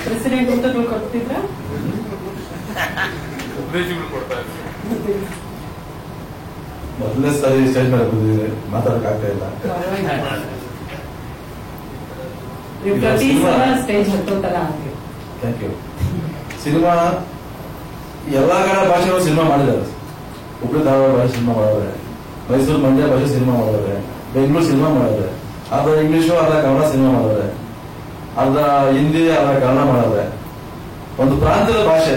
ಪ್ರೆಸಿಡೆಂಟ್ ಊಟಗಳು ಕೊಡ್ತಿದ್ರ? ಉಪದೇಶಗಳು ಕೊಡ್ತಾರೆ. ಮೊದಲನೇ ಸಾರಿ ಸ್ಟೇಜ್ ಮೇಲೆ ಬಂದಿದೆ, ಮಾತಾಡಕ್ ಆಗ್ತಾ ಇಲ್ಲ. ಪ್ರತಿ ಸಲ ಸ್ಟೇಜ್ ಹತ್ತೋ ತರ ಆಗಿದೆ. Thank you. ಸಿನಿಮಾ ಎಲ್ಲಾ ಕಡೆ ಭಾಷೆಗಳು ಸಿನಿಮಾ ಮಾಡಿದ್ದಾರೆ. ಹುಬ್ಳಿ ಧಾರವಾಡ ಭಾಷೆ ಸಿನಿಮಾ ಮಾಡಿದ್ರೆ, ಮೈಸೂರು ಮಂಡ್ಯ ಭಾಷೆ ಸಿನಿಮಾ ಮಾಡಿದ್ರೆ, ಬೆಂಗಳೂರು ಸಿನಿಮಾ ಮಾಡಿದ್ರೆ, ಅರ್ಧ ಇಂಗ್ಲಿಷು ಅರ್ಧ ಕನ್ನಡ ಸಿನಿಮಾ ಮಾಡಿದ್ರೆ, ಅರ್ಧ ಹಿಂದಿ ಅರ್ಧ ಕನ್ನಡ ಮಾಡಿದ್ರೆ. ಒಂದು ಪ್ರಾಂತ್ಯದ ಭಾಷೆ,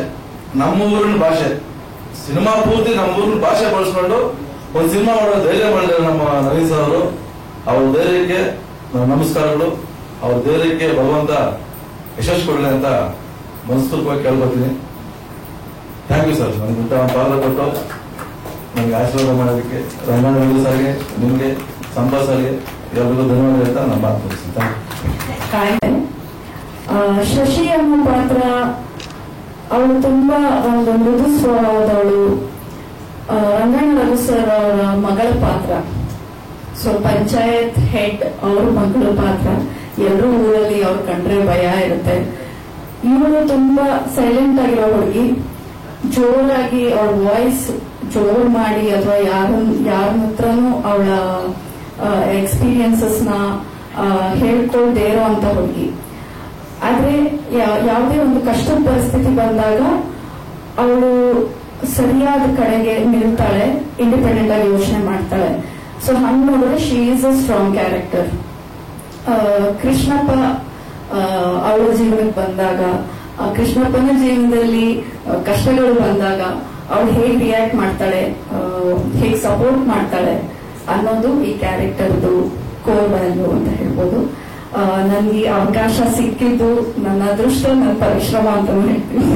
ನಮ್ಮ ಊರಿನ ಭಾಷೆ, ಸಿನಿಮಾ ಪೂರ್ತಿ ನಮ್ಮ ಊರಿನ ಭಾಷೆ ಬಳಸ್ಕೊಂಡು ಒಂದು ಸಿನಿಮಾ ಮಾಡೋ ಧೈರ್ಯ ಮಾಡಿದ್ದಾರೆ ನಮ್ಮ ನವೀನ್ ಸರ್ ಅವರು. ಅವ್ರ ಧೈರ್ಯಕ್ಕೆ ನಮಸ್ಕಾರಗಳು. ಅವ್ರ ಧೈರ್ಯಕ್ಕೆ ಭಗವಂತ ಯಶಸ್ಸು ಕೊಡಲಿ ಅಂತ ಮನಸ್ಪೂರ್ವಕವಾಗಿ ಕೇಳ್ಕೊತೀನಿ. ಥ್ಯಾಂಕ್ ಯು ಸರ್, ನನಗೆ ಇಂಥ ಒಂದು ಪಾತ್ರ ಕೊಟ್ಟು ನನಗೆ ಆಶೀರ್ವಾದ ಮಾಡೋದಕ್ಕೆ ರಂಗನಾಥ್ ಸರ್ಗೆ, ನಿಮಗೆ, ಸಂಪತ್ ಸರ್ಗೆ ಎಲ್ಲರಿಗೂ ಧನ್ಯವಾದ ಅಂತ ನಮ್ಮ ಮಾತು ಮುಗಿಸ್ತೀನಿ. Thank you. ಶಶಿ ಅನ್ನೋ ಪಾತ್ರ ಅವಳು ತುಂಬಾ ಒಂದು ಮೃದು ಸ್ವಭಾವದವಳು. ರಂಗಣ್ಣ ರಘು ಸರ್ ಅವರ ಮಗಳ ಪಾತ್ರ, ಸೊ ಪಂಚಾಯತ್ ಹೆಡ್ ಅವ್ರ ಮಗಳ ಪಾತ್ರ. ಎಲ್ಲರೂ ಊರಲ್ಲಿ ಅವ್ರು ಕಂಡ್ರೆ ಭಯ ಇರುತ್ತೆ. ಇವಳು ತುಂಬಾ ಸೈಲೆಂಟ್ ಆಗಿರೋ ಹುಡುಗಿ, ಜೋರಾಗಿ ಅವಳ ವಾಯ್ಸ್ ಜೋರ್ ಮಾಡಿ ಅಥವಾ ಯಾರ ಹತ್ರನೂ ಅವಳ ಎಕ್ಸ್ಪೀರಿಯನ್ಸಸ್ ನ ಹೇಳ್ಕೊಳ್ದೇ ಇರೋ ಅಂತ ಹುಡುಗಿ. ಆದ್ರೆ ಯಾವುದೇ ಒಂದು ಕಷ್ಟದ ಪರಿಸ್ಥಿತಿ ಬಂದಾಗ ಅವಳು ಸರಿಯಾದ ಕಡೆಗೆ ನಿಲ್ತಾಳೆ, ಇಂಡಿಪೆಂಡೆಂಟ್ ಆಗಿ ಯೋಚನೆ ಮಾಡ್ತಾಳೆ. ಸೊ ಹಂಗ್ ನೋಡಿದ್ರೆ she is a strong character. Krishnappa ಅವಳ ಜೀವನಕ್ಕೆ ಬಂದಾಗ, ಕೃಷ್ಣಪ್ಪನ ಜೀವನದಲ್ಲಿ ಕಷ್ಟಗಳು ಬಂದಾಗ ಅವಳು ಹೇಗೆ ರಿಯಾಕ್ಟ್ ಮಾಡ್ತಾಳೆ, ಹೇಗೆ ಸಪೋರ್ಟ್ ಮಾಡ್ತಾಳೆ ಅನ್ನೋದು ಈ ಕ್ಯಾರೆಕ್ಟರ್ದು ಕೋರ್ ವ್ಯಾಲ್ಯೂ ಅಂತ ಹೇಳ್ಬೋದು. ನನ್ಗೆ ಅವಕಾಶ ಸಿಕ್ಕಿದ್ದು ನನ್ನ ಅದೃಷ್ಟ, ನನ್ನ ಪರಿಶ್ರಮ ಅಂತ ಹೇಳ್ತೀನಿ.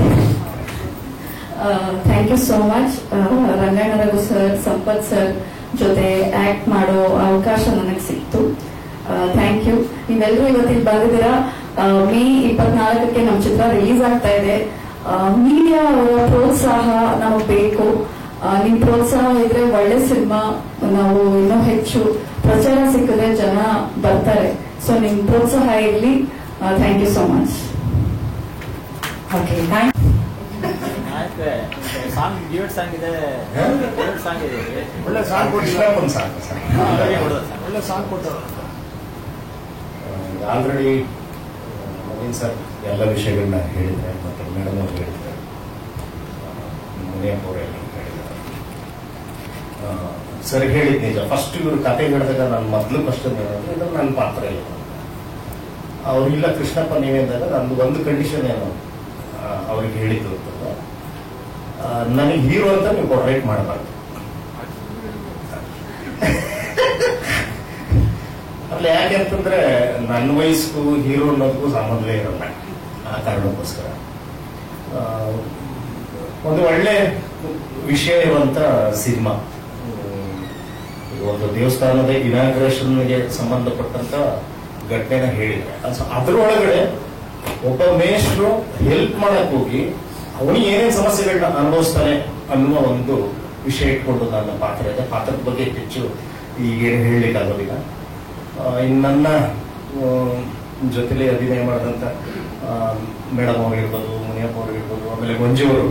Thank you so much. Ranganna Raghu sir, Sampath sir ಜೊತೆ ಆಕ್ಟ್ ಮಾಡೋ ಅವಕಾಶ ನನಗೆ ಸಿಕ್ತು. Thank you. ನೀವೆಲ್ಲರೂ ಇವತ್ತಿಗೆ ಬಂದಿದ್ದೀರಾ. ಮೇ 24ಕ್ಕೆ ನಮ್ಮ ಚಿತ್ರ ರಿಲೀಸ್ ಆಗ್ತಾ ಇದೆ. ಮೀಡಿಯಾ ಅವರ ಪ್ರೋತ್ಸಾಹ ನಮಗೆ ಬೇಕು. ನಿಮ್ ಪ್ರೋತ್ಸಾಹ ಇದ್ರೆ ಒಳ್ಳೆ ಸಿನಿಮಾ ನಾವು ಇನ್ನೂ ಹೆಚ್ಚು ಪ್ರಚಾರ ಸಿಕ್ಕಿದ್ರೆ ಜನ ಬರ್ತಾರೆ. ಸೊ ನಿಮ್ ಪ್ರೋತ್ಸಾಹ ಇರ್ಲಿ. Thank you so much. Okay, thank song duet song ಇದೆ, ಡ್ಯೂಯೆಟ್ ಸಾಂಗ್ ಇದೆ, ಒಳ್ಳೆ ಸಾಂಗ್ ಕೊಟ್ಟಿಲ್ಲ. ಒಳ್ಳೆ ಸಾಂಗ್ ಕೊಟ್ಟರು. ಆಲ್ರೆಡಿ ನವೀನ್ ಸರ್ ಎಲ್ಲ ವಿಷಯಗಳನ್ನ ಹೇಳಿದ್ದಾರೆ, ಮತ್ತು ಮೇಡಮ್ ಅವರು ಹೇಳಿದ್ದಾರೆ, ಮುನಿಯಪ್ಪ ಅವರು ಎಲ್ಲ ಹೇಳಿದ್ದಾರೆ. ಸರ್ ಹೇಳಿದ್ ನಿಜ. ಫಸ್ಟ್ ಇವರು ಕತೆ ಹೇಳಿದಾಗ ನಾನು ಮೊದಲು ಕ್ವಶನ್ ಏನಂದ್ರೆ ಇದು ನನ್ನ ಪಾತ್ರ ಇಲ್ಲ, ಅವ್ರಿಲ್ಲ ಕೃಷ್ಣಪ್ಪ ನೀವೇ ಅಂದಾಗ ನಂದು ಒಂದು ಕಂಡೀಷನ್ ಏನು ಅವ್ರಿಗೆ ಹೇಳಿದ್ದು ಅಂತಂದ್ರೆ ನನಗೆ ಹೀರೋ ಅಂತ ನೀವು ಕೊಡ್ರೇಟ್ ಮಾಡಬಾರ್ದು. ಅಲ್ಲ ಯಾಕೆ ಅಂತಂದ್ರೆ ನನ್ನ ವಯಸ್ಸು ಹೀರೋ ಅನ್ನೋದಕ್ಕೂ ಸಂಬಂಧವೇ ಇರಲ್ಲ. ಆ ಕಾರಣಕ್ಕೋಸ್ಕರ ಒಂದು ಒಳ್ಳೆ ವಿಷಯ ಇರುವಂತ ಸಿನಿಮಾ. ಒಂದು ದೇವಸ್ಥಾನದ ಇನಾಗ್ರೇಷನ್ಗೆ ಸಂಬಂಧಪಟ್ಟಂತ ಘಟನೆನ ಹೇಳಿದ್ರೆ ಅದರೊಳಗಡೆ ಒಬ್ಬ ಮೇಷ್ಟ್ರು ಹೆಲ್ಪ್ ಮಾಡಕ್ ಹೋಗಿ ಅವನಿಗೆ ಏನೇನು ಸಮಸ್ಯೆಗಳನ್ನ ಅನುಭವಿಸ್ತಾನೆ ಅನ್ನುವ ಒಂದು ವಿಷಯ ಇಟ್ಕೊಂಡು ನನ್ನ ಪಾತ್ರ ಇದೆ. ಪಾತ್ರದ ಬಗ್ಗೆ ಹೆಚ್ಚು ಈಗೇನು ಹೇಳಲಿಕ್ಕಾಗೋದಿಲ್ಲ. ಇನ್ನು ನನ್ನ ಜೊತೆಲಿ ಅಭಿನಯ ಮಾಡಿದಂತ ಮೇಡಮ್ ಅವ್ರಿರ್ಬೋದು, ಮುನಿಯಪ್ಪ ಅವ್ರಿರ್ಬೋದು, ಆಮೇಲೆ ಮಂಜು ಅವರು,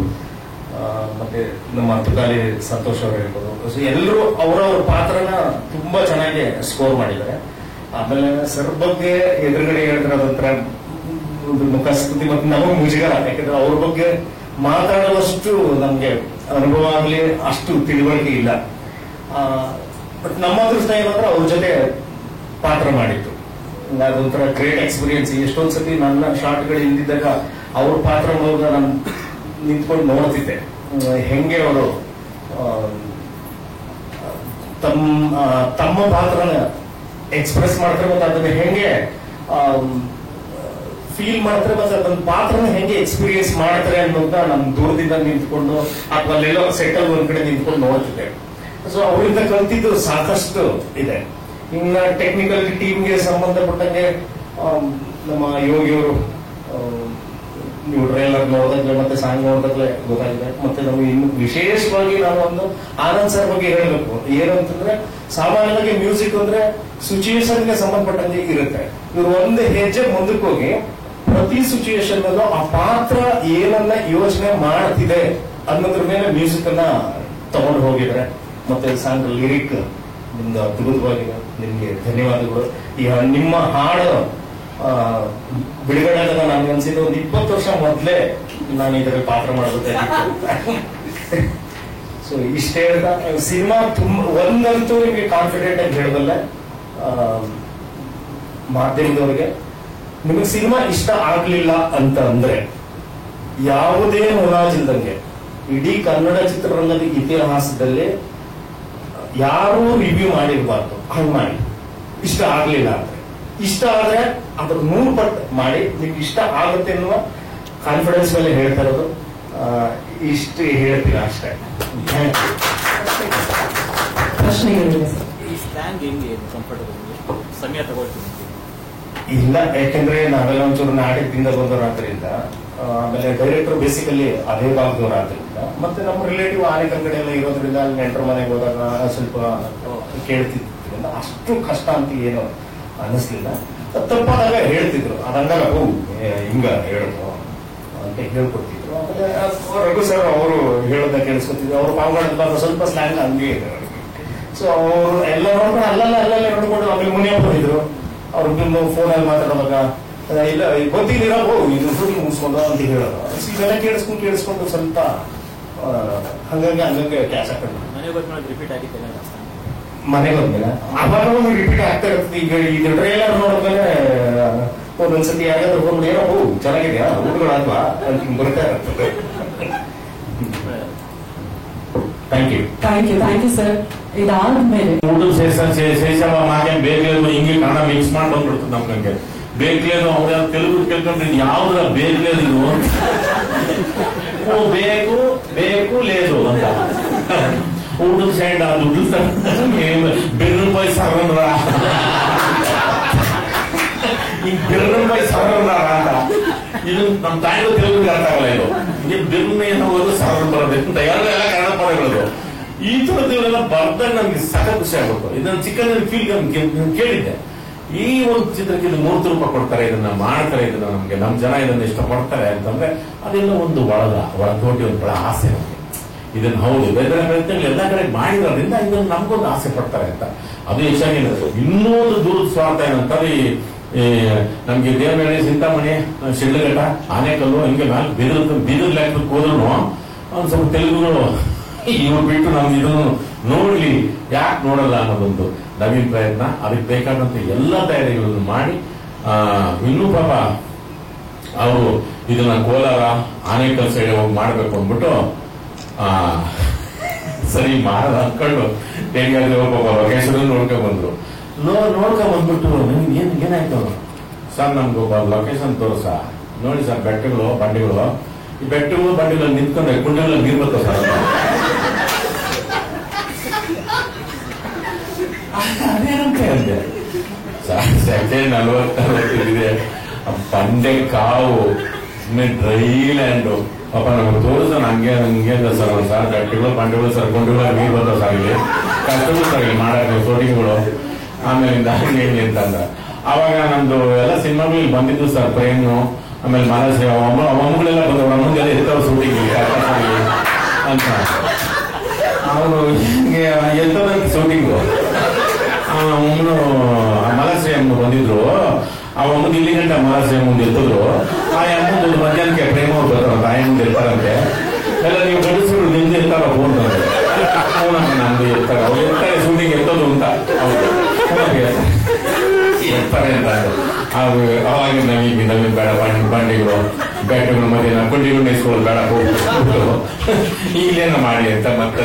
ಮತ್ತೆ ನಮ್ಮ ತುಕಾಲಿ ಸಂತೋಷ್ ಅವರು ಇರ್ಬೋದು, ಎಲ್ಲರೂ ಅವರವ್ರ ಪಾತ್ರನ ತುಂಬಾ ಚೆನ್ನಾಗಿ ಸ್ಕೋರ್ ಮಾಡಿದ್ದಾರೆ. ಆಮೇಲೆ ಸರ್ ಬಗ್ಗೆ ಎದುರುಗಡೆ ಹೇಳಿದ್ರೆ ಅದೊಂಥರ ಮುಖಸ್ತುತಿ ಮತ್ತೆ ನಮಗೆ ಮುಜುಗರ. ಯಾಕಂದ್ರೆ ಅವ್ರ ಬಗ್ಗೆ ಮಾತಾಡುವಷ್ಟು ನಮ್ಗೆ ಅನುಭವ ಆಗಲಿ, ಅಷ್ಟು ತಿಳುವಳಿಕೆ ಇಲ್ಲ. ಬಟ್ ನಮ್ಮ ಅದೃಷ್ಟ ಏನಂದ್ರೆ ಅವ್ರ ಜೊತೆ ಪಾತ್ರ ಮಾಡಿತ್ತು. ಅದೊಂಥರ ಗ್ರೇಟ್ ಎಕ್ಸ್ಪೀರಿಯನ್ಸ್. ಎಷ್ಟೊಂದ್ಸತಿ ನನ್ನ ಶಾರ್ಟ್ಗಳು ಹಿಂದಿದ್ದಾಗ ಅವ್ರ ಪಾತ್ರ ನೋಡಿದಾಗ ನಾನು ನಿಂತ್ಕೊಂಡು ನೋಡ್ತಿದ್ದೆ ಹೆಂಗೆ ಅವರು ತಮ್ಮ ಪಾತ್ರನ ಎಕ್ಸ್ಪ್ರೆಸ್ ಮಾಡ್ತಾರೆ, ಮತ್ತೆ ಅದನ್ನ ಹೆಂಗೆ ಫೀಲ್ ಮಾಡ್ತಾರೆ, ಮತ್ತೆ ಅದನ್ನ ಪಾತ್ರನ ಹೆಂಗೆ ಎಕ್ಸ್ಪೀರಿಯನ್ಸ್ ಮಾಡ್ತಾರೆ ಅನ್ನೋದನ್ನ ನಾನು ದೂರದಿಂದ ನಿಂತ್ಕೊಂಡು ಅಥವಾ ಅಲ್ಲೆಲ್ಲೋ ಸೆಟಲ್ ಒಂದ್ ಕಡೆ ನಿಂತ್ಕೊಂಡು ನೋಡ್ತಿದ್ದೆ. ಸೊ ಅವರಿಂದ ಕಲ್ತಿದ್ದು ಸಾಕಷ್ಟು ಇದೆ. ಇನ್ನ ಟೆಕ್ನಿಕಲ್ ಟೀಮ್ಗೆ ಸಂಬಂಧಪಟ್ಟಂಗೆ ನಮ್ಮ ಯೋಗಿಯವರು ನೀವು ಟ್ರೈಲರ್ ನೋಡಿದಾಗ್ಲೆ ಮತ್ತೆ ಸಾಂಗ್ ನೋಡಿದಾಗ್ಲೆ ಗೊತ್ತಾಗಿದೆ. ಮತ್ತೆ ನಮಗೆ ಇನ್ನು ವಿಶೇಷವಾಗಿ ನಾನು ಒಂದು ಆನಂದ್ ಸರ್ ಬಗ್ಗೆ ಹೇಳಬೇಕು. ಏನಂತಂದ್ರೆ ಸಾಮಾನ್ಯವಾಗಿ ಮ್ಯೂಸಿಕ್ ಅಂದ್ರೆ ಸಿಚುಯೇಷನ್ಗೆ ಸಂಬಂಧಪಟ್ಟಂಗೆ ಇರುತ್ತೆ. ಇವರು ಒಂದು ಹೆಜ್ಜೆ ಮುಂದಕ್ಕೆ ಹೋಗಿ ಪ್ರತಿ ಸಿಚುಯೇಷನ್ ಅಲ್ಲೂ ಆ ಪಾತ್ರ ಏನನ್ನ ಯೋಚನೆ ಮಾಡ್ತಿದೆ ಅನ್ನೋದ್ರ ಮೇಲೆ ಮ್ಯೂಸಿಕ್ ಅನ್ನ ತಗೊಂಡು ಹೋಗಿದ್ರೆ. ಮತ್ತೆ ಸಾಂಗ್ ಲಿರಿಕ್ ನಿಮ್ದು ಅದ್ಭುತವಾಗಿದೆ. ನಿಮ್ಗೆ ಧನ್ಯವಾದಗಳು. ಈ ನಿಮ್ಮ ಹಾಡು ಬಿಡುಗಡೆ ಆದಾಗ ನನ್ಗೆ ಅನ್ಸಿದ್ದು ಒಂದು 20 ವರ್ಷ ಮೊದಲೇ ನಾನು ಇದರಲ್ಲಿ ಪಾತ್ರ ಮಾಡಬೇಕಾಗಿತ್ತು. ಸೊ ಇಷ್ಟೇ ಸಿನಿಮಾ ಒಂದಂತೂ ನಿಮ್ಗೆ ಕಾನ್ಫಿಡೆಂಟ್ ಆಗಿ ಹೇಳಬಲ್ಲ ಮಾಧ್ಯಮದವ್ರಿಗೆ, ನಿಮಗೆ ಸಿನಿಮಾ ಇಷ್ಟ ಆಗ್ಲಿಲ್ಲ ಅಂತ ಅಂದ್ರೆ ಯಾವುದೇ ಮುಲಾಜಿಲ್ದಂಗೆ ಇಡೀ ಕನ್ನಡ ಚಿತ್ರರಂಗದ ಇತಿಹಾಸದಲ್ಲಿ ಯಾರೂ ರಿವ್ಯೂ ಮಾಡಿರಬಾರ್ದು. ಹಂಗ್ ಮಾಡಿ ಇಷ್ಟ ಆಗ್ಲಿಲ್ಲ ಅಂದ್ರೆ, ಇಷ್ಟ ಆದ್ರೆ ಅದ್ರ 100 ಪಟ್ಟು ಮಾಡಿ ನಿಮ್ಗೆ ಇಷ್ಟ ಆಗುತ್ತೆ ಅನ್ನುವ ಕಾನ್ಫಿಡೆನ್ಸ್ ಮೇಲೆ ಹೇಳ್ತಾ ಇರೋದು. ಇಷ್ಟು ಹೇಳ್ತೀರಾ ಅಷ್ಟೇ. ಪ್ರಶ್ನೆಗಳಿವೆ ಸರ್. ಈ ಸ್ಲ್ಯಾಂಗ್ ಹೆಂಗೆ ಕಂಫರ್ಟಬಲ್ ಸಮಯ ತಗೊಳ್ತೀನಿ ಇಲ್ಲ, ಯಾಕಂದ್ರೆ ನಾವೆಲ್ಲ ಒಂಚೂರು ನಾಟಕದಿಂದ ಬಂದವರಾದ್ರಿಂದ, ಆಮೇಲೆ ಡೈರೆಕ್ಟರ್ ಬೇಸಿಕಲಿ ಅದೇ ಭಾಗದವರಾದ್ರಿಂದ, ಮತ್ತೆ ನಮ್ಮ ರಿಲೇಟಿವ್ ಆನೆಕಲ್ ಕಡೆ ಎಲ್ಲ ಇರೋದ್ರಿಂದ ಅಲ್ಲಿ ನೆಂಟರ ಮನೆಗೆ ಹೋದಾಗ ಸ್ವಲ್ಪ ಕೇಳ್ತಿದ್ರಿಂದ ಅಷ್ಟು ಕಷ್ಟ ಅಂತ ಏನು ಅನ್ನಿಸ್ಲಿಲ್ಲ. ತಪ್ಪಾದಾಗ ಹೇಳ್ತಿದ್ರು, ಅದಂದಾಗ ಹಿಂಗ ಹೇಳೋದು ಅಂತ ಹೇಳ್ಕೊಡ್ತಿದ್ರು. ಆಮೇಲೆ ರಘು ಸರ್ ಅವರು ಹೇಳೋದ ಕೇಳಿಸ್ಕೊತಿದ್ರು. ಅವ್ರು ಪಾಲ್ಗೊಂಡಿದ್ದಾಗ ಸ್ವಲ್ಪ ಸ್ಲ್ಯಾಂಗ್ ಹಂಗೆ ಇದೆ ಅವ್ರಿಗೆ. ಸೊ ಅವರು ಎಲ್ಲ ನೋಡ್ಕೊಂಡು ಅಲ್ಲಲ್ಲೇ ನೋಡ್ಕೊಂಡು ಆಮೇಲೆ ಮುನಿಯಪ್ಪ ಇದ್ರು. ಅವ್ರಿಗೆ ಫೋನಲ್ಲಿ ಮಾತಾಡುವಾಗ ಇಲ್ಲ ಗೊತ್ತಿಲ್ಲ ಇದು ಶೂಟಿಂಗ್ ಮುಗಿಸ್ಕೊಂಡು ಅಂತ ಹೇಳೋದು. ಇದೆಲ್ಲ ಕೇಳಿಸ್ಕೊಂಡು ಸ್ವಲ್ಪ ಹಂಗಂಗೆ ಕ್ಯಾಚ್ ಹಾಕೊಂಡು ರಿಪೀಟ್ ಆಗಿತ್ತು ಮನೆಗೆ ಹೋದ್ಮೇಲೆ ಅವಾಗ ರಿಪೀಟ್ ಆಗ್ತಾ ಇರ್ತದೆ. ಈಗ ಇದು ಟ್ರೈಲರ್ ನೋಡಿದ್ಮೇಲೆ ಒಂದೊಂದ್ಸತಿ ಯಾರಾದ್ರೂ ಹೋಗ್ಬಿಟ್ಟು ಏನೋ ಚೆನ್ನಾಗಿದೆಯಾ ಊರುಗಳಾದ್ವಾ ಅಂತ ಬರ್ತಾ ಇರ್ತದೆ. Thank you sir. ಇದಾದ್ಮೇಲೆ ಊಟದ ಸೇರಿಸವ ಮಾಗೆ ಬೇಗ್ಲೇನು ಹಿಂಗೆ ಕನ್ನಡ ಮಿಕ್ಸ್ ಮಾಡಿ ಬಂದ್ಬಿಡ್ತದೆ ನಮ್ಗೆ. ಬೇಗ್ಲೇನು ಅವ್ರ ತೆಲುಗು ಕೇಳ್ಕೊಂಡ್ರೆ ಯಾವ್ದ್ರ ಬೇಗ್ಲೇನು ಇದು ಬೇಕು ಬೇಕು ಲೇದು ಅಂತ ಊಟದ ಸೈಡ್ ದುಡ್ಡು ಬೆರ್ರೂಪಾಯಿ ಸಾವಿರ ಈಗ ಬೆರ್ರೂಪಾಯಿ ಸಾವಿರ ಅಂತ ಇದು ನಮ್ಮ ತಾಯಿಗೂ ತೆಲುಗು ಅರ್ಥ ಆಗಲ್ಲ. ಇದು ಬೆರ್ನ ಏನೋ ಸಾವಿರ ಬರೋದು ಅಂತ ಎಲ್ಲ ಕನ್ನಡ ಪದಗಳು. ಈ ಥರದ್ದೆಲ್ಲ ಬರ್ದಾಗ ನಮ್ಗೆ ಸಖತ್ ಖುಷಿ ಆಗುತ್ತೆ. ಇದನ್ನ ಚಿಕ್ಕಂದ್ರೆ ಫೀಲ್ ಕೇಳಿದ್ದೆ. ಈ ಒಂದು ಚಿತ್ರಕ್ಕೆ ಇದು 30 ರೂಪಾಯಿ ಕೊಡ್ತಾರೆ, ಇದನ್ನ ಮಾಡ್ತಾರೆ, ಇದನ್ನ ನಮ್ಗೆ ನಮ್ ಜನ ಇದನ್ನ ಇಷ್ಟಪಡ್ತಾರೆ ಅಂತಂದ್ರೆ ಅದೆಲ್ಲ ಒಂದು ಒಳತೋಟಿ ಒಂದು ಬಹಳ ಆಸೆ ನಮಗೆ. ಇದನ್ನ ಹೌದು ಬೇರೆ ಪ್ರಯತ್ನಗಳು ಎಲ್ಲ ಕಡೆ ಮಾಡಿರೋದ್ರಿಂದ ಇದನ್ನು ನಮ್ಗೊಂದು ಆಸೆ ಪಡ್ತಾರೆ ಅಂತ. ಅದು ಹೆಚ್ಚಾಗಿ ಇನ್ನೂ ಒಂದು ದೂರದ ಸ್ವಾರ್ಥ ಏನಂತಾರೆ, ನಮ್ಗೆ ದೇವನಹಳ್ಳಿ, ಚಿಂತಾಮಣಿ, ಶಿಡ್ಲಘಟ್ಟ, ಆನೆಕಲ್ಲು ಹಿಂಗೆ ನಾಲ್ಕು ಬೀದರ್ ಲೆಕ್ಕಕ್ಕೆ ಹೋದ್ರು ಒಂದು ಸ್ವಲ್ಪ ತೆಲುಗುಗಳು ಇವ್ರು ಬಿಟ್ಟು ನಮ್ಗೆ ಇದನ್ನು ನೋಡ್ಲಿ ಯಾಕೆ ನೋಡಲ್ಲ ಅನ್ನೋದೊಂದು ನವೀನ್ ಪ್ರಯತ್ನ. ಅದಕ್ಕೆ ಬೇಕಾದಂತ ಎಲ್ಲ ತಯಾರಿಗಳನ್ನು ಮಾಡಿ ಇನ್ನೂ ಪಾಪ ಅವರು ಇದನ್ನ ಕೋಲಾರ, ಆನೇಕಲ್ ಸೈಡ್ ಹೋಗಿ ಮಾಡ್ಬೇಕು ಅಂದ್ಬಿಟ್ಟು ಸರಿ ಮಾಡಲ್ಲ ಅಂದ್ಕೊಂಡು ಪಾಪ ಲೊಕೇಶನ್ ನೋಡ್ಕೊಂಡ್ ಬಂದ್ರು. ನೋಡ್ಕೊಂಡ್ ಬಂದ್ಬಿಟ್ಟು ನಿಮ್ಗೆ ಏನಾಯ್ತು ಸರ್, ನಮ್ಗೆ ಒಬ್ಬ ಲೊಕೇಶನ್ ತೋರಿಸ ನೋಡಿ ಸರ್, ಬೆಟ್ಟಗಳು ಬಂಡಿಗಳು, ಈ ಬೆಟ್ಟಗಳು ಬಂಡಿಗಳು ನಿಂತ್ಕೊಂಡ್ರೆ ಕುಂಡಗಳ ನೀರ್ ಬರ್ತಾವ ಸರ್. ಅದೇನಂತ ಅಂದೆ ಸರ್, 40-60 ಬಂಡೆ ಕಾವು ಡ್ರೈ ಲ್ಯಾಂಡು ಪಾಪ ನಮ್ಗೆ ತೋರಿಸ ಹಂಗೆ ಸರ್ ಸರ್, ಬೆಟ್ಟಗಳು ಬಂಡೆಗಳು ಸರ್, ಕುಂಡಗಳ ನೀರ್ ಬರ್ತಾವ ಸರ್, ಇಲ್ಲಿ ಕಷ್ಟಗಳು ಸರ್ ಇಲ್ಲಿ ಮಾಡಕ್ಕೆ ಶೂಟಿಂಗ್ಗಳು ಆಮೇಲಿಂದ ಹಂಗೆ ಅಂತಂದ್ರ. ಅವಾಗ ನಮ್ದು ಎಲ್ಲ ಸಿನಿಮಾಗಳು ಬಂದಿದ್ದು ಸರ್, ಪ್ರೇಮು, ಆಮೇಲೆ ಮನಸ್ಸು, ಅಮ್ಮಗಳೆಲ್ಲ ಬಂದವರು, ಅಮ್ಮಂಗೆಲ್ಲ ಇರ್ತಾವ ಶೂಟಿಂಗ್ ಅಂತ. ಅವರು ಹಿಂಗೆ ಎತ್ತದಂತ ಶೂಟಿಂಗು ಒಮ್ಮನು ಮಲಶ್ರೀ ಅಮ್ಮ ಬಂದಿದ್ರು. ಅವ ಮುಂದೆ ಇಲ್ಲಿ ಗಂಟೆ ಮಲಶ್ರೀ ಮುಂದೆ ಎತ್ತಿದ್ರು. ಆ ಅಮ್ಮಂದು ಮಧ್ಯಾಹ್ನಕ್ಕೆ ಪ್ರೇಮ ಅವ್ರು ಬರ್ತಾರ, ತಾಯಿ ಮುಂದೆ ಇರ್ತಾರಂತೆ. ಎಲ್ಲ ನೀವು ಗಡಿಸಿದ್ರು ನಿಮ್ದು ಇರ್ತಾರ ಫೋನ್ ನಮ್ದು ಇರ್ತಾರೆ, ಅವ್ರು ಇರ್ತಾರೆ ಶೂಟಿಂಗ್ ಎತ್ತೋದು ಅಂತ ಇರ್ತಾರೆ ಅಂತ. ಅವಾಗ ನವೀನ್ ಬೇಡ, ಬಂಡಿಗಳು ಬೆಟ್ಟಗಳು ಮಧ್ಯೆ ಕುಂಡಿಗಳು ನಿಲ್ಸ್ಕೊಳ್ಳೋದು ಬೇಡ, ಹೋಗ್ಬಿಟ್ಟು ಈಗಲೇನ ಮಾಡಿ ಅಂತ. ಮತ್ತೆ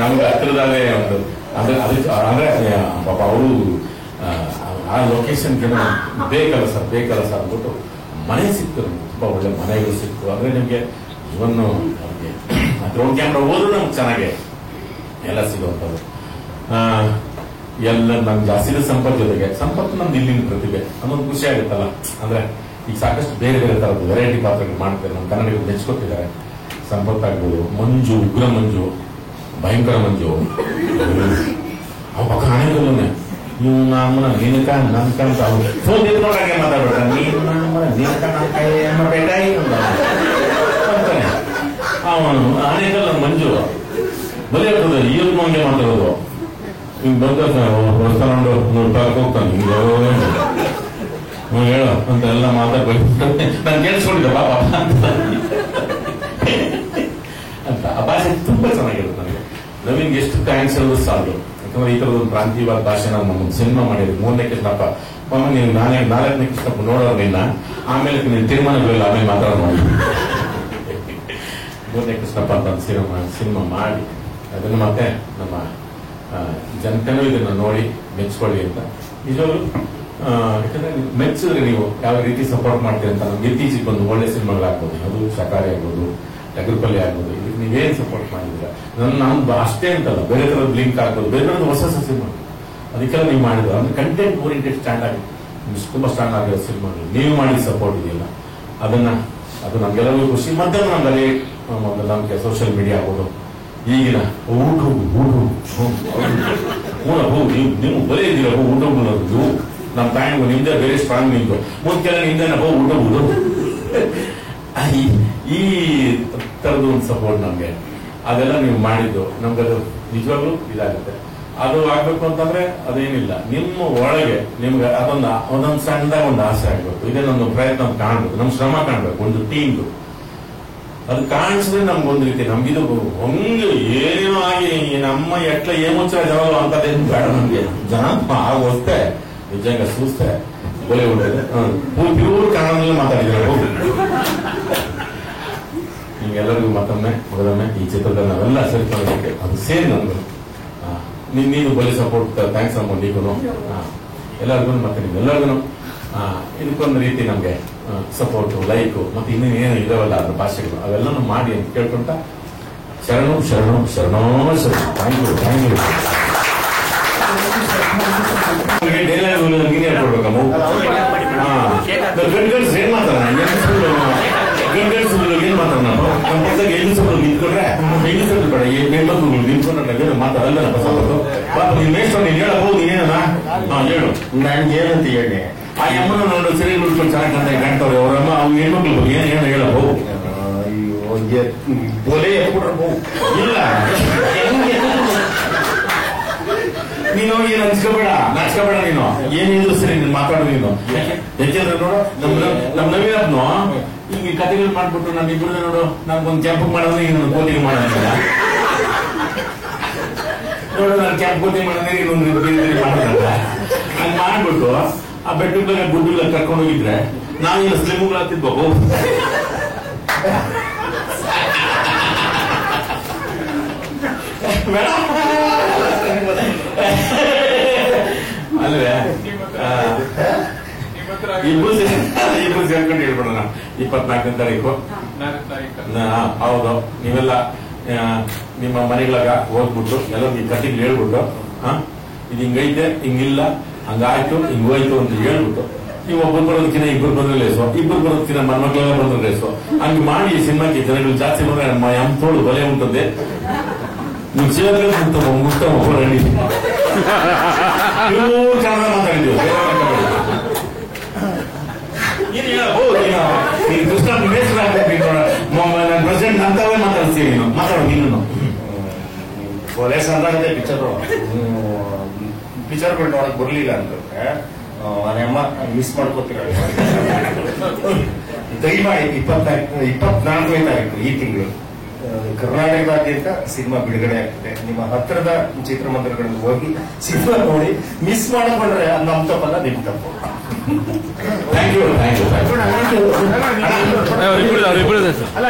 ನಮ್ಗೆ ಹತ್ರದಲ್ಲೇ ಒಂದು ಅಂದ್ರೆ ಪಾಪ ಅವರು ಆ ಲೊಕೇಶನ್ಗೆ ಬೇಕಲ್ಲ ಸರ್ ಅಂದ್ಬಿಟ್ಟು ಮನೆ ಸಿಕ್ತು, ತುಂಬಾ ಒಳ್ಳೆ ಮನೆಗಳು ಸಿಕ್ತು. ಅಂದ್ರೆ ನಿಮ್ಗೆ ಇವನ್ನು ಡ್ರೋನ್ ಕ್ಯಾಮ್ರಾ ಹೋದ್ರು ನಮ್ಗೆ ಚೆನ್ನಾಗೆ ಎಲ್ಲ ಸಿಗುವಂಥದ್ದು. ಎಲ್ಲ ನಮ್ಗೆ ಜಾಸ್ತಿ ಸಂಪತ್ತು ಜೊತೆಗೆ ಸಂಪತ್ತು ನಮ್ದು ಇಲ್ಲಿನ ಪ್ರತಿಭೆ ಅನ್ನೊಂದು ಖುಷಿ ಆಗುತ್ತಲ್ಲ. ಅಂದ್ರೆ ಈಗ ಸಾಕಷ್ಟು ಬೇರೆ ತರದ್ದು ವೆರೈಟಿ ಪಾತ್ರಗಳು ಮಾಡ್ತಾರೆ, ನಮ್ಮ ಕನ್ನಡಿಗರು ಮೆಚ್ಕೊಟ್ಟಿದ್ದಾರೆ. ಸಂಪತ್ತಾಗ್ಬೋದು, ಮಂಜು, ಉಗ್ರ ಮಂಜು, ಭಯಂಕರ ಮಂಜು, ಅವ ಕಾಣಿಗಳೇ ನೀವು ನಮ್ಮನ ನಿನಕ ನನ್ಕ ಅಂತ ಅವ್ರು ಫೋನ್ ಎತ್ಕೊಂಡಾಗೆ ಮಾತಾಡ್ಬೇಡ, ನೀನು ನಮ್ಮನ ನಿನಕ ನನ್ನ ಕೈ ಅಮ್ಮ ಬೇಟಾಯಿ ಅಂತಾನೆ ಅವನು. ಆನೇಕಲ್ಲ ಮಂಜು ಬರೀ ಆಗ್ತದೆ, ಇವತ್ತು ಹಂಗೆ ಮಾತಾಡೋದು. ಹಿಂಗ್ ಬಂದ ತಗೊಂಡು 100 ರೂಪಾಯಿ ಹೋಗ್ತಾನೆ, ಹಿಂಗೆ ಹೇಳೋ ಅಂತ ಎಲ್ಲ ಮಾತಾಡ್ಬೇಕು. ನಾನು ಕೇಳಿಸ್ಕೊಂಡಿದ್ದೆ ಪಾಪ ಅಂತ. ಆ ಭಾಷೆ ತುಂಬಾ ಚೆನ್ನಾಗಿರುತ್ತೆ ನನಗೆ. ನವೀನ್ಗೆ ಎಷ್ಟು ಥ್ಯಾಂಕ್ಸ್ ಹೇಳೋದು ಸಾಲು. ಯಾಕಂದ್ರೆ ಈ ತರದೊಂದು ಪ್ರಾಂತೀಯವಾದ ಭಾಷೆ ನಾವು ನಮ್ಮ ಸಿನಿಮಾ ಮಾಡಿದ್ವಿ. 3ನೇ ಕೃಷ್ಣಪ್ಪ ನೀವು 4ನೇ ಕೃಷ್ಣಪ್ಪ ನೋಡೋರು ನಿನ್ನ, ಆಮೇಲೆ ನೀನು ತೀರ್ಮಾನಗಳಿಲ್ಲ, ಆಮೇಲೆ ಮಾತಾಡೋದು ಮಾಡಿ 3ನೇ ಕೃಷ್ಣಪ್ಪ ಅಂತ ಸಿನಿಮಾ ಮಾಡಿ ಅದನ್ನು ಮತ್ತೆ ನಮ್ಮ ಜನತೆನೂ ಇದನ್ನ ನೋಡಿ ಮೆಚ್ಕೊಳ್ಳಿ ಅಂತ. ನಿಜವಾಗ್ಲು ಯಾಕಂದ್ರೆ ಮೆಚ್ಚಿದ್ರೆ ನೀವು ಯಾವ ರೀತಿ ಸಪೋರ್ಟ್ ಮಾಡ್ತೀರಿ ಅಂತ. ನಮ್ಗೆ ಇತ್ತೀಚೆಗೆ ಬಂದು ಒಳ್ಳೆ ಸಿನಿಮಾಗಳಾಗ್ಬೋದು, ಅದು ಶಾಕಾರಿ ಆಗ್ಬೋದು, ಟಗರ್ಪಲ್ಲಿ ಆಗ್ಬೋದು, ಇದಕ್ಕೆ ನೀವೇನ್ ಸಪೋರ್ಟ್ ಮಾಡಿದ್ರೆ ನಾನು ಅಷ್ಟೇ ಅಂತಲ್ಲ, ಬೇರೆ ತರದ ಲಿಂಕ್ ಆಗ್ಬೋದು, ಬೇರೆ ಹೊಸ ಸಿನಿಮಾ ಅದಕ್ಕೆಲ್ಲ ನೀವು ಮಾಡಿದ್ರು. ಅಂದ್ರೆ ಕಂಟೆಂಟ್ ಓರಿಯೆಂಟೆಡ್ ಸ್ಟ್ಯಾಂಡ್ ಆಗಿ ತುಂಬಾ ಸ್ಟ್ಯಾಂಡ್ ಆಗಿರೋ ಸಿನಿಮಾಗಳು ನೀವು ಮಾಡಿದ ಸಪೋರ್ಟ್ ಇದೆಯಲ್ಲ, ಅದು ನಮ್ಗೆಲ್ಲರಿಗೂ ಖುಷಿ. ಮತ್ತೆ ನಮ್ಮಲ್ಲಿ ನಮ್ಗೆ ಸೋಷಿಯಲ್ ಮೀಡಿಯಾ ಆಗ್ಬೋದು, ಈಗಿನ ಊಟ ನೀವು ಬರೀ ಇದ್ದೀರ ಊಟ ನೀವು ನಮ್ಮ ತಾಯಿಗೂ ನಿಮ್ದೇ ಬೇರೆ ಸ್ಟ್ರಾಂಗ್, ನಿಮ್ದು ಮುಂದೆಲ್ಲ ನಿಮ್ದೇನ ಊಟ ಈ ತರದ್ದು ಒಂದು ಸಪೋರ್ಟ್ ನಮ್ಗೆ ಅದೆಲ್ಲ ನೀವು ಮಾಡಿದ್ದು ನಮ್ಗೆ ಅದು ನಿಜವಾಗ್ಲೂ ಇದಾಗುತ್ತೆ. ಅದು ಆಗ್ಬೇಕು ಅಂತಂದ್ರೆ ಅದೇನಿಲ್ಲ, ನಿಮ್ಮ ಒಳಗೆ ನಿಮ್ಗೆ ಒಂದೊಂದು ಸಣ್ಣದಾಗ ಒಂದು ಆಸೆ ಆಗ್ಬೇಕು, ಇದೇ ನಮ್ಮ ಪ್ರಯತ್ನ ಕಾಣ್ಬೇಕು, ನಮ್ ಶ್ರಮ ಕಾಣ್ಬೇಕು, ಒಂದು ಟೀಮ್ದು ಅದು ಕಾಣಿಸಿದ್ರೆ ನಮ್ಗೊಂದು ರೀತಿ ನಮ್ಗಿದು ಹಂಗೆ ಏನೇನೋ ಆಗಿ ನಮ್ಮ ಎಟ್ಲ ಏಮುಚ್ಚ ಜನ ಅಂತದೇನು ಬೇಡ. ನಮ್ಗೆ ಜನ ಆಗೋಸ್ತೆ ನಿಜಂಗ ಸೂಸ್ತೆ ಒಲೆ ಉಂಟದೆ ಪ್ಯೂರ್ ಕನ್ನಡದಲ್ಲೇ ಮಾತಾಡಿದ್ರೆ ಹೋಗಿ. ನಿಮ್ಗೆಲ್ಲರಿಗೂ ಮತ್ತೊಮ್ಮೆ ಈ ಚಿತ್ರದಲ್ಲಿ ನಾವೆಲ್ಲ ಸೇರ್ಕೊಳ್ಳೋದಕ್ಕೆ ಅದು ಸೇರಿ ನಮ್ಗೆ ನೀನು ಬಲಿ ಸಪೋರ್ಟ್ ಥ್ಯಾಂಕ್ಸ್ ಅಮ್ಮ ನೀಗೂ ಎಲ್ಲರಿಗೂ ಮತ್ತೆ ನಿಮ್ಗೆಲ್ಲರಿಗೂ ಇದಕ್ಕೊಂದು ರೀತಿ ನಮ್ಗೆ ಸಪೋರ್ಟ್ ಲೈಕು ಮತ್ತೆ ಇನ್ನೇನು ಇದಾವಲ್ಲ ಅದ್ರ ಭಾಷೆಗಳು ಅವೆಲ್ಲನೂ ಮಾಡಿ ಅಂತ ಕೇಳ್ಕೊಂತ ಶರಣು ಶರಣು ಶರಣೋ ಶರಣ. ಥ್ಯಾಂಕ್ ಯು ಡೈಲಾಗ್ ನೀನು ಹೇಳ್ಕೊಡ್ಬೇಕಮ್ಮ. ಗಂಡ್ಗಡ್ಸ್ ಏನ್ ಮಾತಾಡ ಗಂಡ್ಗಡ್ಸ್ ಏನ್ ಮಾತಾಡ ನಾವು ನಮ್ಮ ಪಕ್ಕದಾಗ ಹೆಂಗಸರು ನಿಂತ್ಕೊಂಡ್ರೆ ಹೆಂಗಸರು ಬೇಡ ಹೆಣ್ಮಕ್ಳು ನಿಂತ್ಕೊಂಡು ನಾವೇನು ಮಾತಾಡಲ್ಲ ಪಾಪ ನೀನ್ ಮೇಷ್ಟ್ರು ನೀನ್ ಹೇಳಬಹುದು ನೀನೇನ ಹೇಳು ನನ್ಗೆ ಏನಂತ ಹೇಳಿ ಆ ಅಮ್ಮನ ನೋಡು ಸರಿ ಉಳ್ಕೊಂಡು ಚೆನ್ನಾಗಿ ಕಂಡ ಕಾಣ್ತಾವ್ರೆ ಅವರಮ್ಮ ಅವ್ರು ಹೆಣ್ಮಕ್ಳು ಏನು ಹೇಳಬಹುದು ಬೋಲೆ ಎತ್ಬಿಟ್ರೆ ಇಲ್ಲ ನೀನು ಏನು ಅನ್ಸ್ಕೋಬೇಡ ನಾಚ್ಕೋಬೇಡ ನೀನು ಏನಿದ್ರು ಸರಿ ನೀನು ಮಾತಾಡು ನೀನು ಯಾಕೆಂದ್ರೆ ನೋಡು ನಮ್ ನವೀನಪ್ಪನು ಈಗ ಕಥೆಗಳು ಮಾಡ್ಬಿಟ್ಟು ನಮ್ ಇಬ್ಬರನ್ನ ನೋಡು ನಮ್ಗೊಂದು ಕ್ಯಾಂಪ್ ಮಾಡೋದು ಈಗ ನನ್ನ ಕೋತಿಗೆ ಮಾಡೋದಿಲ್ಲ ನೋಡು ನಾನು ಕ್ಯಾಂಪ್ ಕೋತಿ ಮಾಡೋದೇ ಇನ್ನೊಂದು ಮಾಡೋದಲ್ಲ ಹಂಗ್ ಮಾಡ್ಬಿಟ್ಟು ಆ ಬೆಟ್ಟಗಳ ಗುಡ್ಡುಗಳ ಕರ್ಕೊಂಡು ಹೋಗಿದ್ರೆ ನಾವೇನು ಸ್ಲಿಮ್ಗಳಾಗ್ತಿದ್ಬೇಕು ಅಲ್ವೇ ಇಬ್ರು ಸೇರ್ಕೊಂಡು ಹೇಳ್ಬಿಡೋಣ 24ನೇ ತಾರೀಕು ಹೌದು ನೀವೆಲ್ಲ ನಿಮ್ಮ ಮನೆಗಳಾಗ ಹೋಗ್ಬಿಟ್ಟು ಎಲ್ಲ ಈ ಕಟ್ಟಿಗೆ ಹೇಳ್ಬಿಟ್ಟು ಇದು ಹಿಂಗೈತೆ ಹಿಂಗಿಲ್ಲ ಹಂಗಾಯ್ತು ಹಿಂಗೋಯ್ತು ಅಂತ ಹೇಳ್ಬಿಟ್ಟು ನೀವು ಒಬ್ಬರು ಬರೋದಕ್ಕಿಂತ ಇಬ್ಬರು ಬಂದ್ರೆ ಲೇಸು ಇಬ್ಬರು ಬರೋದಕ್ಕಿಂತ ಮನ್ಮಕ್ಳೆಲ್ಲ ಬಂದ್ರೆ ಲೇಸು ಹಂಗೆ ಮಾಡಿ ಈ ಸಿನಿಮಾಕ್ಕೆ ಜನಗಳು ಜಾಸ್ತಿ ಬಂದ್ರೆ ನಮ್ಮ ತೋಳು ಬಲೆ ಉಂಟದೆ ನೀವು ಸೇರಿದ್ರೆ ಮುಕ್ತ ಒಬ್ಬರಲ್ಲಿ ಕನ್ನಡ ಮಾತಾಡಿದ್ವಿ ಕೃಷ್ಣ ನನ್ನ ಪ್ರೆಸಿಡೆಂಟ್ ಅಂತವೇ ಮಾತಾಡ್ತೀವಿ ನೀನು ಮಾತಾಡೋ ನೀನು ಒಲೆ ಸಂದಾಗದೆ ಪಿಕ್ಚರ್ಗಳು ನೋಡಕ್ ಬರ್ಲಿಲ್ಲ ಅಂತಂದ್ರೆ ನಮ್ಮಮ್ಮ ಮಿಸ್ ಮಾಡ್ಕೋತೀರ ದಯಮಾಡಿ 24ನೇ ತಾರೀಕು ಈ ತಿಂಗಳು ಕರ್ನಾಟಕದಾದ್ಯಂತ ಸಿನಿಮಾ ಬಿಡುಗಡೆ ಆಗ್ತದೆ. ನಿಮ್ಮ ಹತ್ತಿರದ ಚಿತ್ರಮಂದಿರಗಳಲ್ಲಿ ಹೋಗಿ ಸಿನಿಮಾ ನೋಡಿ ಮಿಸ್ ಮಾಡಿಕೊಂಡ್ರೆ ನಮ್ಮ ತಪ್ಪಲ್ಲ ನಿಮ್ ತಪ್ಪು. Thank you. ಅಲ್ಲ